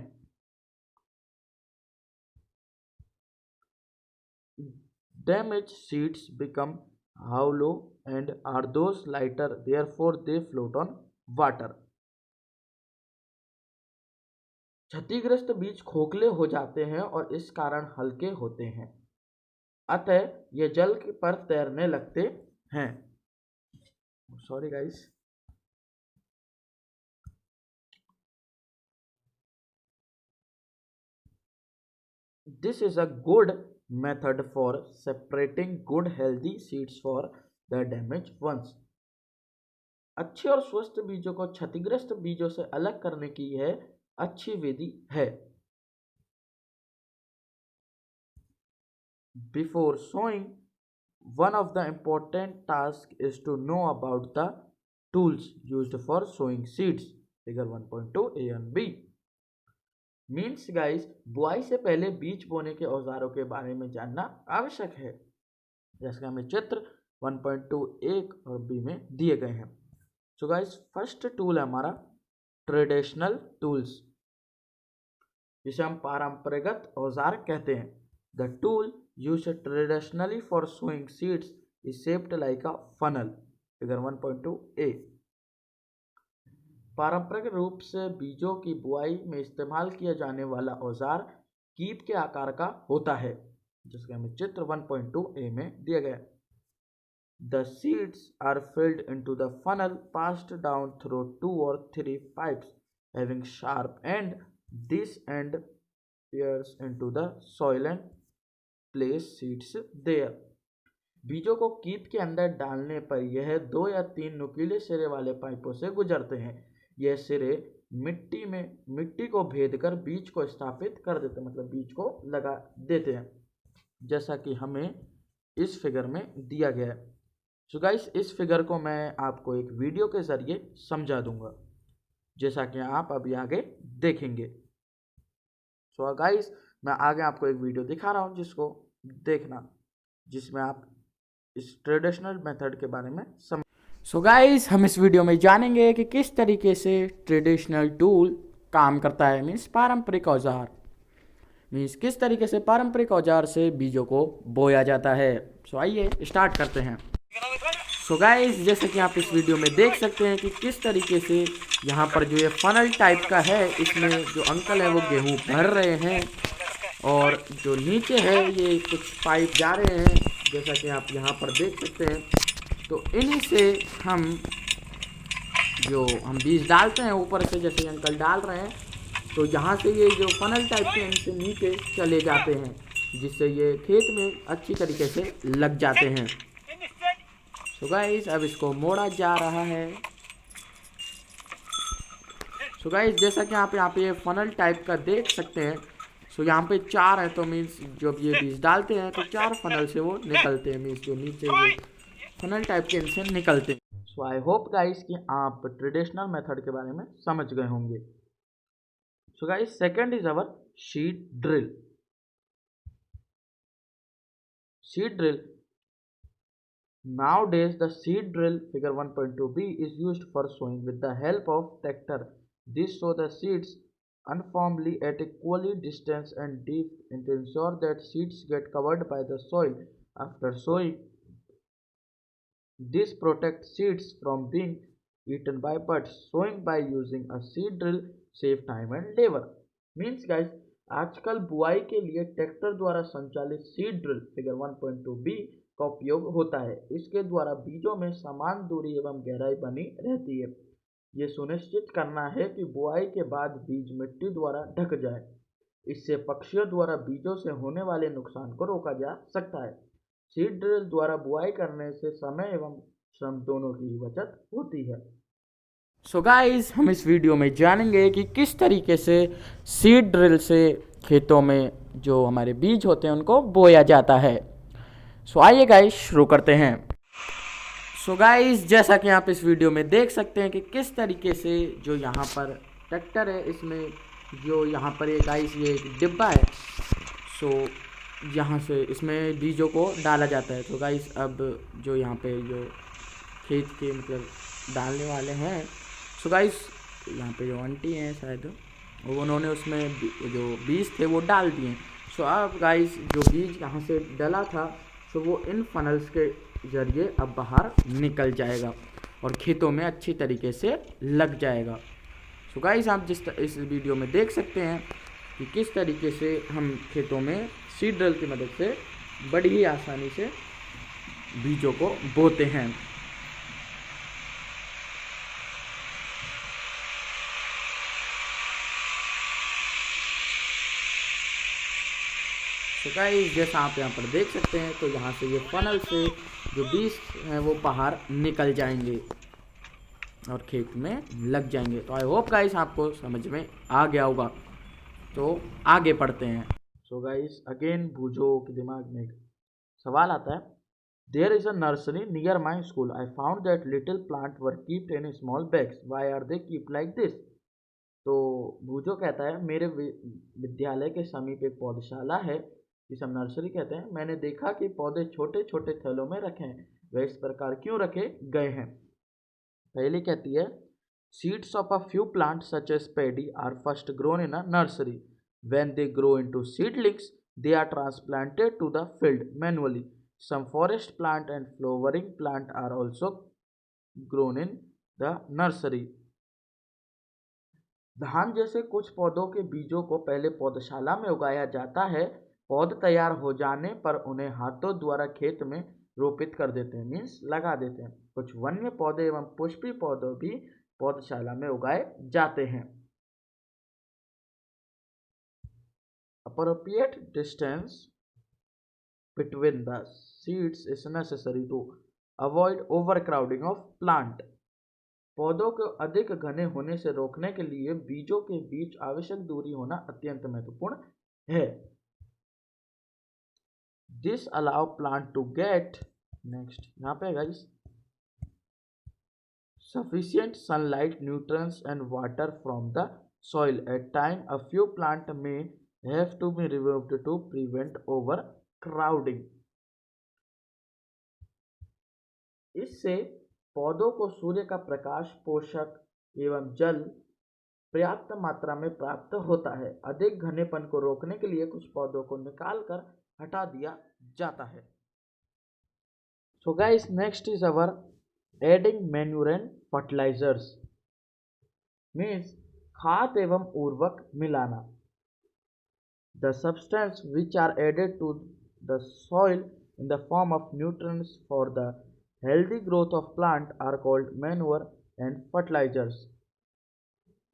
Damaged seeds become hollow and are those lighter, therefore they float on water. क्षतिग्रस्त बीज खोखले हो जाते हैं और इस कारण हल्के होते हैं, अतः ये जल पर तैरने लगते हैं। Sorry guys. This is a good method for separating good healthy seeds for the damaged ones. अच्छे और स्वस्थ बीजों को क्षतिग्रस्त बीजों से अलग करने की यह अच्छी विधि है। Before sowing, one of the important tasks is to know about the tools used for sowing seeds. Figure 1.2 A and B. Means guys बुआई से पहले बीज बोने के औजारों के बारे में जानना आवश्यक है। जैसे कि हमें चित्र 1.2 और बी में दिए गए हैं। सो गाइस फर्स्ट टूल है हमारा ट्रेडिशनल टूल्स, जिसे हम पारंपरिक औजार कहते हैं। The tool used traditionally for sowing seeds is shaped like a funnel, figure 1.2a। पारंपरिक रूप से बीजों की बुआई में इस्तेमाल किया जाने वाला औजार कीप के आकार का होता है, जिसके हमें चित्र 1.2a में दिया गया है। The seeds are filled into the funnel passed down through 2 or 3 pipes having sharp end. This end peers into the soil and place seeds there. बीजों को कीप के अंदर डालने पर यह 2 या 3 नुकीले सिरे वाले पाइपों से गुजरते हैं। यह सिरे मिट्टी को भेद कर बीज को स्थापित कर देते हैं, मतलब बीज को लगा देते हैं, जैसा कि हमें इस फिगर में दिया गया है। सो गाइस इस फिगर को मैं आपको एक वीडियो के ज़रिए समझा दूंगा, जैसा कि आप अभी आगे देखेंगे। सो गाइस मैं आगे आपको एक वीडियो दिखा रहा हूं, जिसको देखना, जिसमें आप इस ट्रेडिशनल मेथड के बारे में समझ। सो गाइस हम इस वीडियो में जानेंगे कि किस तरीके से ट्रेडिशनल टूल काम करता है, मीन्स पारंपरिक औजार, मीन्स किस तरीके से पारंपरिक औजार से बीजों को बोया जाता है। सो आइए स्टार्ट करते हैं। सो गाइस जैसे कि आप इस वीडियो में देख सकते हैं कि किस तरीके से यहाँ पर जो ये फनल टाइप का है, इसमें जो अंकल है वो गेहूँ भर रहे हैं, और जो नीचे है ये कुछ पाइप जा रहे हैं, जैसा कि आप यहाँ पर देख सकते हैं। तो इन्हीं से हम बीज डालते हैं ऊपर से, जैसे अंकल डाल रहे हैं, तो यहाँ से ये जो फनल टाइप के इनसे नीचे चले जाते हैं, जिससे ये खेत में अच्छी तरीके से लग जाते हैं। सो गाइस अब इसको मोड़ा जा रहा है। सो गाइस जैसा कि आप यहाँ पे ये फनल टाइप का देख सकते हैं। सो यहाँ पे 4 है, तो मीन्स जब ये बीज डालते हैं तो 4 फनल से वो निकलते हैं, मीन्स जो नीचे ये फनल टाइप के इनसे निकलते हैं। सो आई होप गाइस कि आप ट्रेडिशनल मेथड के बारे में समझ गए होंगे। So guys second is our seed drill. Seed drill, nowadays the seed drill figure 1.2b is used for sowing with the help of tractor. This sow the seeds uniformly at equally distance and deep and to ensure that seeds get covered by the soil after sowing. This protects seeds from being eaten by birds. Sowing by using a seed drill save time and labor. Means guys आजकल बुआई के लिए tractor द्वारा संचालित seed drill figure 1.2b का उपयोग होता है। इसके द्वारा बीजों में समान दूरी एवं गहराई बनी रहती है। ये सुनिश्चित करना है कि बुआई के बाद बीज मिट्टी द्वारा ढक जाए। इससे पक्षियों द्वारा बीजों से होने वाले नुकसान को रोका जा सकता है। सीड ड्रिल द्वारा बुआई करने से समय एवं श्रम दोनों की ही बचत होती है। सो गाइस हम इस वीडियो में जानेंगे कि किस तरीके से सीड ड्रिल से खेतों में जो हमारे बीज होते हैं उनको बोया जाता है। सो आइए गाइस शुरू करते हैं। सो गाइस जैसा कि आप इस वीडियो में देख सकते हैं कि किस तरीके से जो यहाँ पर ट्रैक्टर है, इसमें जो यहाँ पर ये गाइस ये एक डिब्बा है, सो यहाँ से इसमें बीजों को डाला जाता है। तो गाइस अब जो यहाँ पे जो खेत के मतलब डालने वाले हैं, सो गाइस यहाँ पे जो आंटी हैं शायद उन्होंने उसमें जो बीज थे वो डाल दिए। सो अब गाइस जो बीज यहाँ से डला था, सो वो इन फनल्स के ज़रिए अब बाहर निकल जाएगा और खेतों में अच्छी तरीके से लग जाएगा। सो गाइस आप इस वीडियो में देख सकते हैं कि किस तरीके से हम खेतों में सीड ड्रिल की मदद से बड़ी ही आसानी से बीजों को बोते हैं। तो गाइस जैसा आप यहाँ पर देख सकते हैं, तो यहाँ से ये फनल से जो बीज हैं वो बाहर निकल जाएंगे और खेत में लग जाएंगे। तो आई होप गाइस आपको समझ में आ गया होगा। तो आगे पढ़ते हैं। सो गाइस अगेन भूजो के दिमाग में एक सवाल आता है। There is a nursery near my school. I found that little plant were keeped in small bags. Why are they keep like this. तो भूजो कहता है मेरे विद्यालय के समीप एक पौधशाला है जिसे हम नर्सरी कहते हैं, मैंने देखा कि पौधे छोटे छोटे थैलों में रखे हैं। वे इस प्रकार क्यों रखे गए हैं? पहली कहती है, seeds of a few plants such as paddy are first grown in a nursery. When they grow into seedlings, they are transplanted to the field manually. Some forest plant and flowering plant are also grown in the nursery. धान जैसे कुछ पौधों के बीजों को पहले पौधशाला में उगाया जाता है। पौध तैयार हो जाने पर उन्हें हाथों द्वारा खेत में रोपित कर देते हैं, मीन्स लगा देते हैं। कुछ वन्य पौधे एवं पुष्पी पौधे भी पौधशाला में उगाए जाते हैं। Appropriate distance between the seeds is necessary to avoid overcrowding of plant. पौधों को अधिक घने होने से रोकने के लिए बीजों के बीच आवश्यक दूरी होना अत्यंत महत्वपूर्ण है। This allow plant to get next यहाँ पे guys sufficient sunlight, nutrients and water from the soil. At time a few plant may have to be removed to prevent overcrowding. इससे पौधों को सूर्य का प्रकाश, पोषक एवं जल पर्याप्त मात्रा में प्राप्त होता है। अधिक घनेपन को रोकने के लिए कुछ पौधों को निकालकर हटा दिया जाता है। So guys, next is our adding manure and fertilizers, means खाद एवं उर्वरक मिलाना। The substance which are added to the soil in the form of nutrients for the healthy growth of plant are called manure and fertilizers.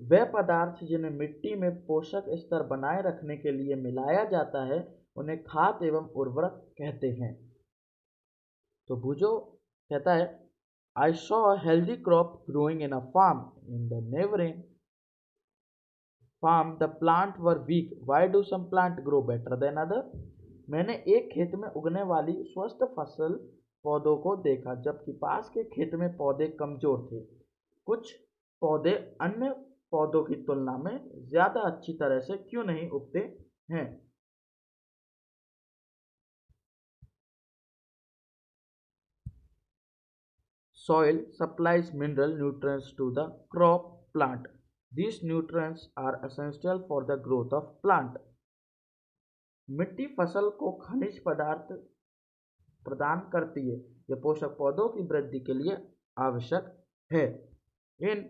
वे पदार्थ जिन्हें मिट्टी में पोषक स्तर बनाए रखने के लिए मिलाया जाता है उन्हें खाद एवं उर्वरक कहते हैं। तो बुझो कहता है, I saw a healthy crop growing in a farm. In the neighboring farm the plant were weak. Why do some plant grow better than other? मैंने एक खेत में उगने वाली स्वस्थ फसल पौधों को देखा, जबकि पास के खेत में पौधे कमजोर थे। कुछ पौधे अन्य पौधों की तुलना में ज्यादा अच्छी तरह से क्यों नहीं उगते हैं? Soil supplies mineral nutrients to the crop plant. These nutrients are essential for the growth of plant. मिट्टी फसल को खनिज पदार्थ प्रदान करती है। यह पोषक पौधों की वृद्धि के लिए आवश्यक है। In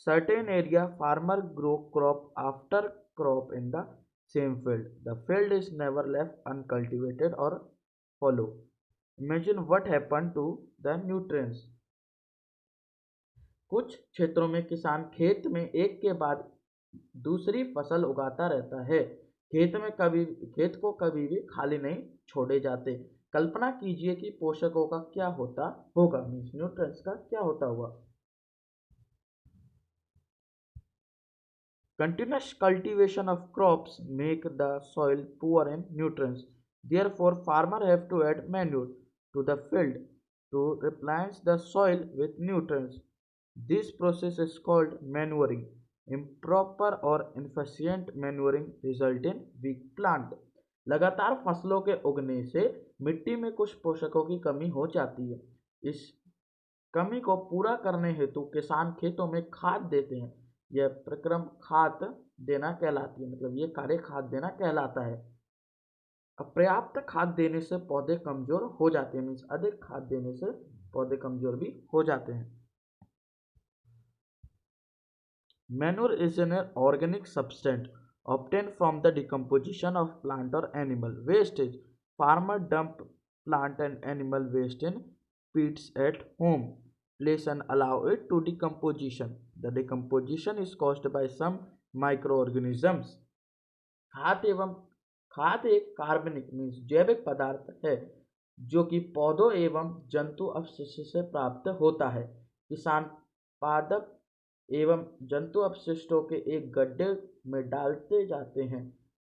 certain area, farmer grow crop after crop in the same field. The field is never left uncultivated or fallow. Imagine what happened to the nutrients. कुछ क्षेत्रों में किसान खेत में एक के बाद दूसरी फसल उगाता रहता है। खेत को कभी भी खाली नहीं छोड़े जाते। कल्पना कीजिए कि पोषकों का क्या होता होगा, मीन्स न्यूट्रिएंट्स का क्या होता होगा। Continuous cultivation of crops make the soil poor in nutrients. Therefore, farmers have to add manure to the field to replenish the soil with nutrients. This process is called manuring. Improper or inefficient manuring result in weak plant. लगातार फसलों के उगने से मिट्टी में कुछ पोषकों की कमी हो जाती है। इस कमी को पूरा करने हेतु किसान खेतों में खाद देते हैं। यह प्रक्रम खाद देना कहलाती है, मतलब ये कार्य खाद देना कहलाता है। अपर्याप्त खाद देने से पौधे कमजोर हो जाते हैं, मीन्स अधिक खाद देने से पौधे कमजोर भी हो जाते हैं। Manure is an organic substance obtained from the decomposition of plant or animal wastage. Farmer dump plant and animal waste in pits at home, place and allow it to decomposition. The decomposition is caused by some microorganisms. खाद एक कार्बनिक means जैविक पदार्थ है जो कि पौधों एवं जंतु अपशिष्ट से प्राप्त होता है। किसान पादप एवं जंतु अपशिष्टों के एक गड्ढे में डालते जाते हैं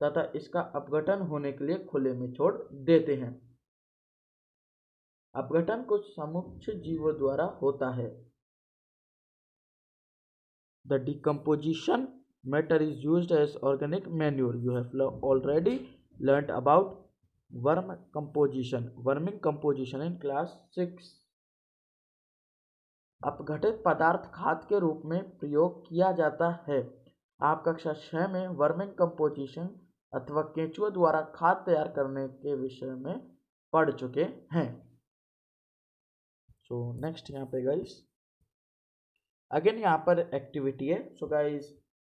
तथा इसका अपघटन होने के लिए खुले में छोड़ देते हैं। अपघटन कुछ समुच्च जीवों द्वारा होता है। The decomposition matter is used as organic manure. You have already learnt about worming composition in class 6। अपघटित पदार्थ खाद के रूप में प्रयोग किया जाता है। आप कक्षा 6 में वर्मिंग कंपोजिशन अथवा केंचुआ द्वारा खाद तैयार करने के विषय में पढ़ चुके हैं। सो नेक्स्ट यहाँ पे गाइस अगेन यहाँ पर एक्टिविटी है। सो गाइस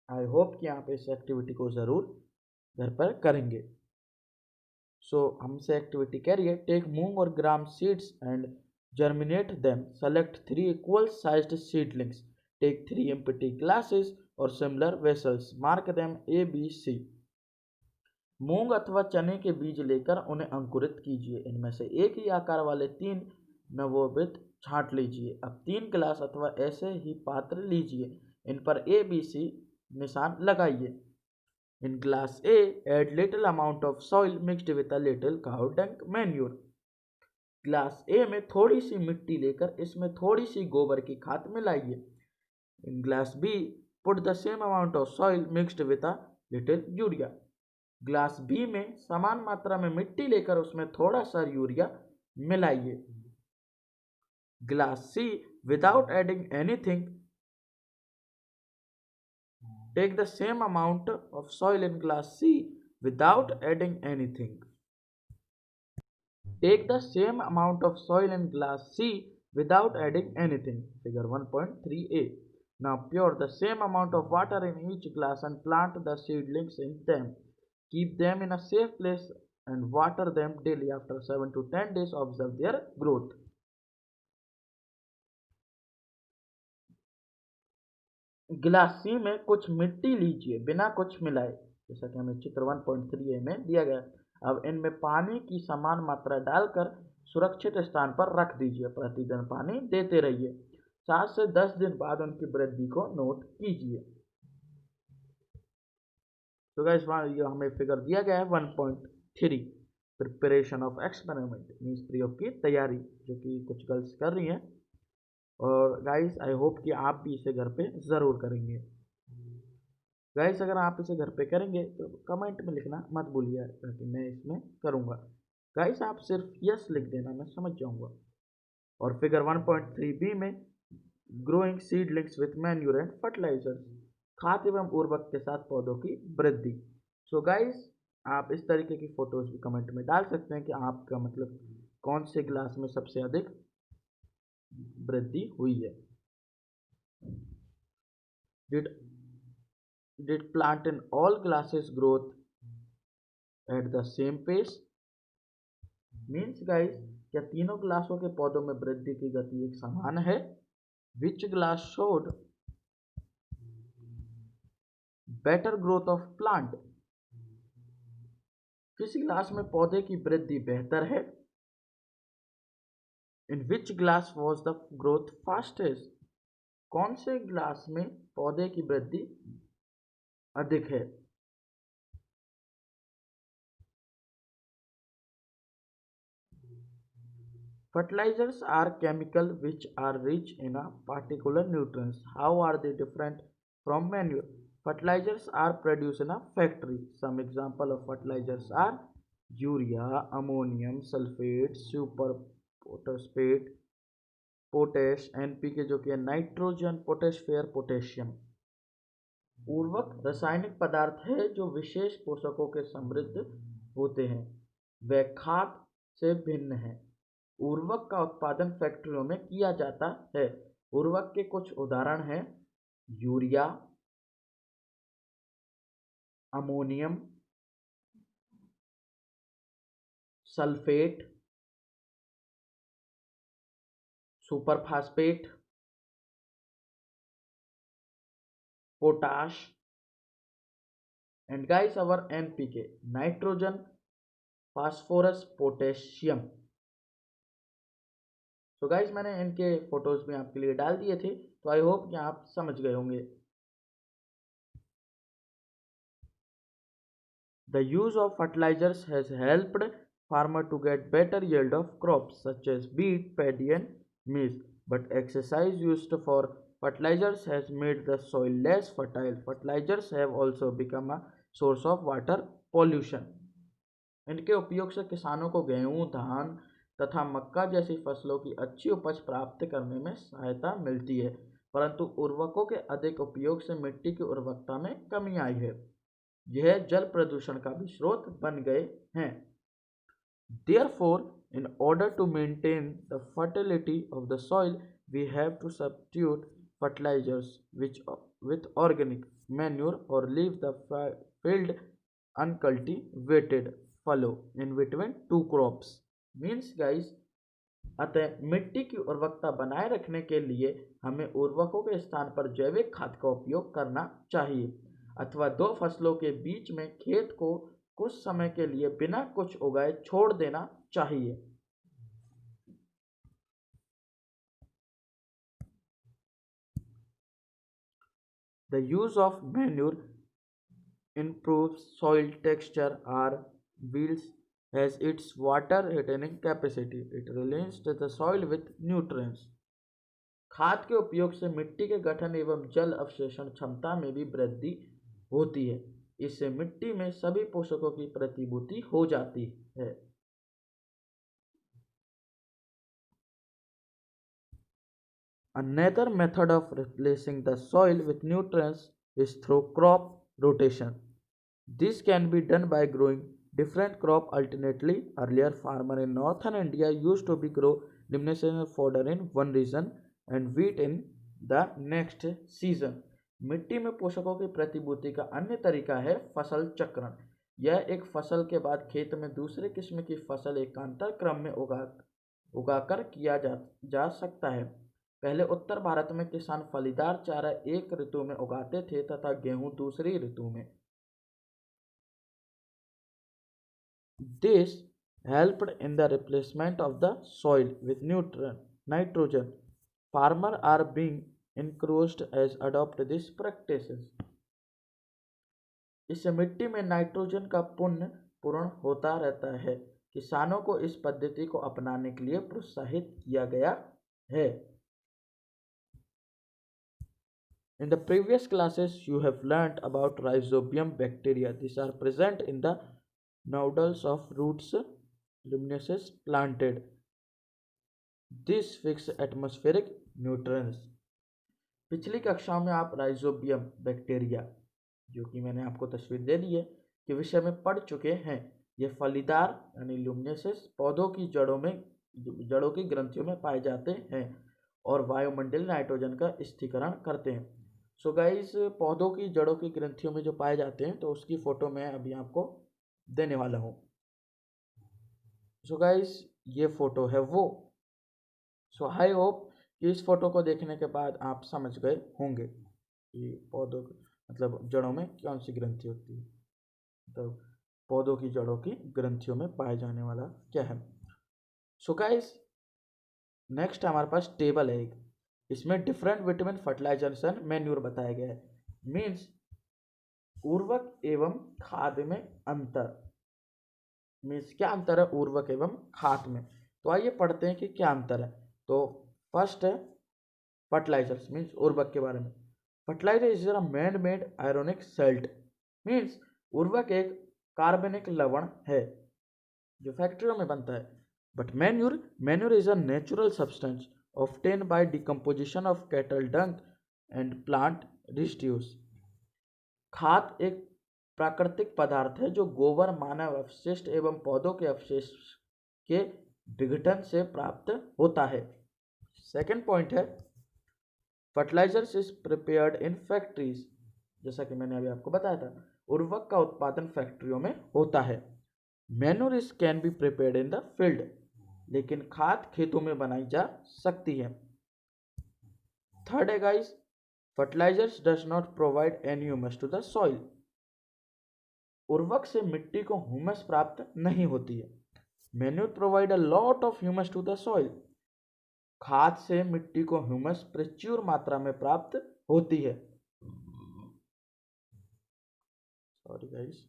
आई होप कि यहाँ पे इस एक्टिविटी को ज़रूर घर पर करेंगे। सो हमसे एक्टिविटी कह रही है टेक मूंग और gram seeds and germinate them. Select 3 equal sized seedlings. Take 3 empty glasses or similar vessels. Mark them A, B, C. मूंग अथवा चने के बीज लेकर उन्हें अंकुरित कीजिए। इनमें से एक ही आकार वाले 3 नवोदित छांट लीजिए। अब 3 गिलास अथवा ऐसे ही पात्र लीजिए। इन पर A, B, C निशान लगाइए। In glass A, add little amount of soil mixed with a little cow dung manure. Glass ए में थोड़ी सी मिट्टी लेकर इसमें थोड़ी सी गोबर की खाद मिलाइए। In glass B put the same amount of soil mixed with a little urea. Glass B में समान मात्रा में मिट्टी लेकर उसमें थोड़ा सा यूरिया मिलाइए। Glass C without adding anything take the same amount of soil in glass C without adding anything. Take the same amount of soil in glass C without adding anything. Figure 1.3a. Now pour the same amount of water in each glass and plant the seedlings in them. Keep them in a safe place and water them daily. After 7 to 10 days, observe their growth. गिलास सी में कुछ मिट्टी लीजिए बिना कुछ मिलाए, जैसा कि हमें चित्र 1.3a में दिया गया। अब इनमें पानी की समान मात्रा डालकर सुरक्षित स्थान पर रख दीजिए। प्रतिदिन पानी देते रहिए। 7 से 10 दिन बाद उनकी वृद्धि को नोट कीजिए। तो गाइस ये हमें फिगर दिया गया है 1.3 प्रिपरेशन ऑफ एक्सपेरिमेंट मीन्स प्रयोग की तैयारी, जो कि कुछ गर्ल्स कर रही हैं। और गाइस आई होप कि आप भी इसे घर पे ज़रूर करेंगे। गाइस अगर आप इसे घर पे करेंगे तो कमेंट में लिखना मत भूलिए ताकि मैं इसमें करूँगा। गाइस आप सिर्फ यस लिख देना, मैं समझ जाऊँगा। और फिगर 1.3b में growing seedlings with manure and fertilisers, खाद एवं उर्वरक के साथ पौधों की वृद्धि। सो गाइस आप इस तरीके की फोटोज भी कमेंट में डाल सकते हैं कि आपका मतलब कौन से ग्लास में सबसे अधिक वृद्धि हुई है। Did plant in all glasses growth at the same pace? Means guys क्या तीनों ग्लासों के पौधों में वृद्धि की गति एक समान है? Which glass showed better growth of plant? किस ग्लास में पौधे की वृद्धि बेहतर है? In which glass was the growth fastest? कौन से ग्लास में पौधे की वृद्धि अधिक है? Fertilizers are chemicals which are rich in a particular nutrients. How are they different from manure? Fertilizers are produced in a factory. Some example of fertilizers are urea, ammonium sulfate, super phosphate, potash, NPK जो कि है nitrogen, पोटेशियर, potassium. उर्वरक रासायनिक पदार्थ है जो विशेष पोषकों के समृद्ध होते हैं, वे खाद से भिन्न है। उर्वरक का उत्पादन फैक्ट्रियों में किया जाता है। उर्वरक के कुछ उदाहरण हैं urea, ammonium sulphate, superphosphate, potash and guys our NPK nitrogen, phosphorus, potassium. तो गाइस मैंने इनके फोटोज भी आपके लिए डाल दिए थे, तो आई होप कि आप समझ गए होंगे। The use of fertilizers has helped farmer to get better yield of crops such as wheat, paddy and maize. But excessive use for fertilizers has made the soil less fertile. Fertilizers have also become a source of water pollution. इनके उपयोग से किसानों को गेहूं, धान तथा मक्का जैसी फसलों की अच्छी उपज प्राप्त करने में सहायता मिलती है, परंतु उर्वरकों के अधिक उपयोग से मिट्टी की उर्वरकता में कमी आई है। यह जल प्रदूषण का भी स्रोत बन गए हैं। Therefore, in order to maintain the fertility of the soil, we have to substitute fertilizers with organic manure or leave the field uncultivated fallow in between two crops. Means guys, अतः मिट्टी की उर्वरकता बनाए रखने के लिए हमें उर्वरकों के स्थान पर जैविक खाद का उपयोग करना चाहिए अथवा दो फसलों के बीच में खेत को कुछ समय के लिए बिना कुछ उगाए छोड़ देना चाहिए। The use of manure improves soil texture or yields has its water retaining capacity. It relates to the soil with nutrients. खाद के उपयोग से मिट्टी के गठन एवं जल अवशोषण क्षमता में भी वृद्धि होती है। इससे मिट्टी में सभी पोषकों की प्रतिपूर्ति हो जाती है। Another method of replacing the soil with nutrients is through crop rotation. This can be done by growing different crop alternately. Earlier, farmers in northern India used to grow limnaceous fodder in one region and wheat in the next season. मिट्टी में पोषकों की प्रतिपूर्ति का अन्य तरीका है फसल चक्रण। यह एक फसल के बाद खेत में दूसरे किस्म की फसल एकांतर क्रम में उगाकर किया जा सकता है। पहले उत्तर भारत में किसान फलीदार चारा एक ऋतु में उगाते थे तथा गेहूं दूसरी ऋतु में। This helped in the replacement of the soil with nitrogen. Farmers are being encouraged as adopt these practices. इससे मिट्टी में नाइट्रोजन का पुण्य पूर्ण होता रहता है। किसानों को इस पद्धति को अपनाने के लिए प्रोत्साहित किया गया है। In the previous classes, you have learnt about rhizobium bacteria. These are present in the nodules of roots lumineous planted. This fix atmospheric nutrients. पिछली कक्षाओं में आप राइजोबियम बैक्टीरिया, जो कि मैंने आपको तस्वीर दे दी है, के विषय में पढ़ चुके हैं। ये फलीदार यानी लुमिनेसेस पौधों की जड़ों की ग्रंथियों में पाए जाते हैं और वायुमंडलीय नाइट्रोजन का स्थिरीकरण करते हैं। सो गाइस, पौधों की जड़ों की ग्रंथियों में जो पाए जाते हैं, तो उसकी फोटो मैं अभी आपको देने वाला हूँ। सो गाइस, ये फोटो है वो। सो आई होप कि इस फोटो को देखने के बाद आप समझ गए होंगे कि पौधों मतलब जड़ों में कौन सी ग्रंथि होती है, तो पौधों की जड़ों की ग्रंथियों में पाए जाने वाला क्या है। सो गाइस, नेक्स्ट हमारे पास टेबल है एक, इसमें different vitamin fertilisers and manure बताया गया है। मीन्स उर्वरक एवं खाद में अंतर। मीन्स क्या अंतर है उर्वरक एवं खाद में, तो आइए पढ़ते हैं कि क्या अंतर है। तो फर्स्ट है फर्टिलाइजर्स, मीन्स उर्वरक के बारे में। Fertiliser is a man made inorganic salt. Means उर्वरक एक कार्बनिक लवण है जो फैक्ट्रियों में बनता है। But manure is a natural substance obtained by decomposition of cattle dung and plant residues. खाद एक प्राकृतिक पदार्थ है जो गोबर, मानव अवशिष्ट एवं पौधों के अवशेष के विघटन से प्राप्त होता है। सेकेंड पॉइंट है fertilisers is prepared in factories. जैसा कि मैंने अभी आपको बताया था, उर्वरक का उत्पादन फैक्ट्रियों में होता है। Manure is can be prepared in the field, लेकिन खाद खेतों में बनाई जा सकती है। थर्ड है guys, fertilisers does not provide any humus to the soil. उर्वरक से मिट्टी को ह्यूमस प्राप्त नहीं होती है। Manure provide a lot of humus to the soil. खाद से मिट्टी को ह्यूमस प्रचुर मात्रा में प्राप्त होती है। Sorry guys.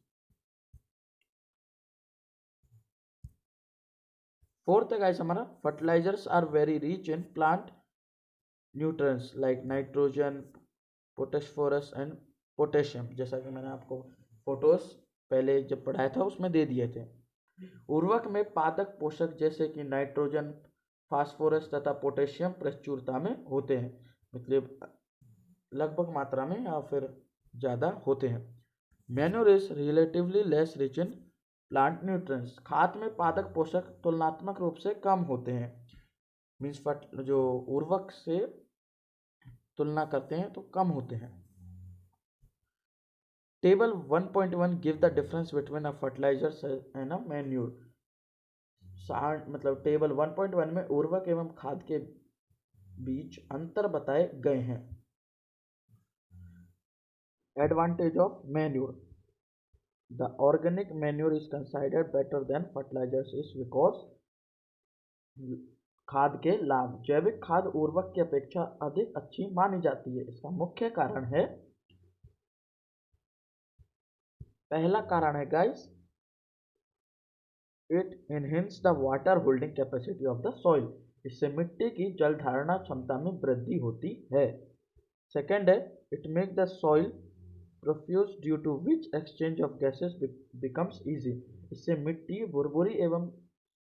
फोर्थ है गाइस हमारा, fertilizers are very rich in plant nutrients like nitrogen, phosphorus and potassium. जैसा कि मैंने आपको फोटोज पहले जब पढ़ाया था उसमें दे दिए थे। उर्वरक में पादप पोषक जैसे कि नाइट्रोजन, फास्फोरस तथा पोटेशियम प्रचुरता में होते हैं, मतलब लगभग मात्रा में या फिर ज़्यादा होते हैं। Manure is relatively less rich in plant nutrients. खाद में पादप पोषक तुलनात्मक रूप से कम होते हैं, मीन्स जो उर्वरक से तुलना करते हैं तो कम होते हैं। Table 1.1 give the difference between a fertilisers and a manure. मतलब टेबल 1.1 में उर्वरक एवं खाद के बीच अंतर बताए गए हैं। Advantage of manure: the organic manure is considered better than fertilisers is because खाद के लाभ: जैविक खाद उर्वरक की अपेक्षा अधिक अच्छी मानी जाती है। इसका मुख्य कारण है, पहला कारण है guys, it enhance the water holding capacity of the soil. इससे मिट्टी की जल धारणा क्षमता में वृद्धि होती है। सेकेंड है, it make the soil porous due to which exchange of gases becomes easy. इससे मिट्टी भुरभुरी एवं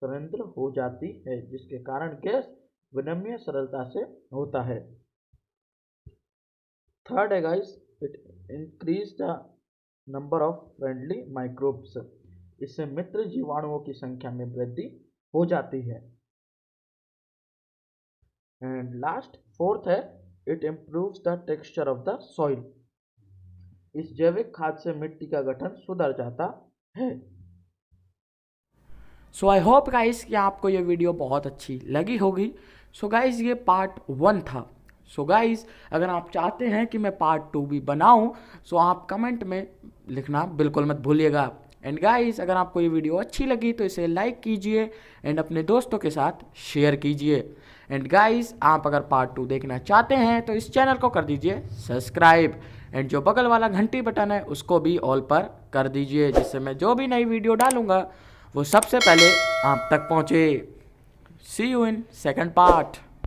सुरेंद्र हो जाती है, जिसके कारण गैस विनिमय सरलता से होता है। थर्ड है guys, it increase the number of friendly microbes. इससे मित्र जीवाणुओं की संख्या में वृद्धि हो जाती है। एंड लास्ट फोर्थ है, it improves the texture of the soil. इस जैविक खाद से मिट्टी का गठन सुधर जाता है। सो आई होप गाइस कि आपको ये वीडियो बहुत अच्छी लगी होगी। सो गाइस ये पार्ट 1 था। सो गाइस अगर आप चाहते हैं कि मैं पार्ट 2 भी बनाऊं, सो आप कमेंट में लिखना बिल्कुल मत भूलिएगा। एंड गाइस अगर आपको ये वीडियो अच्छी लगी तो इसे लाइक कीजिए एंड अपने दोस्तों के साथ शेयर कीजिए। एंड गाइस आप अगर पार्ट 2 देखना चाहते हैं तो इस चैनल को कर दीजिए सब्सक्राइब एंड जो बगल वाला घंटी बटन है उसको भी ऑल पर कर दीजिए, जिससे मैं जो भी नई वीडियो डालूंगा वो सबसे पहले आप तक पहुंचे। सी यू इन सेकंड पार्ट।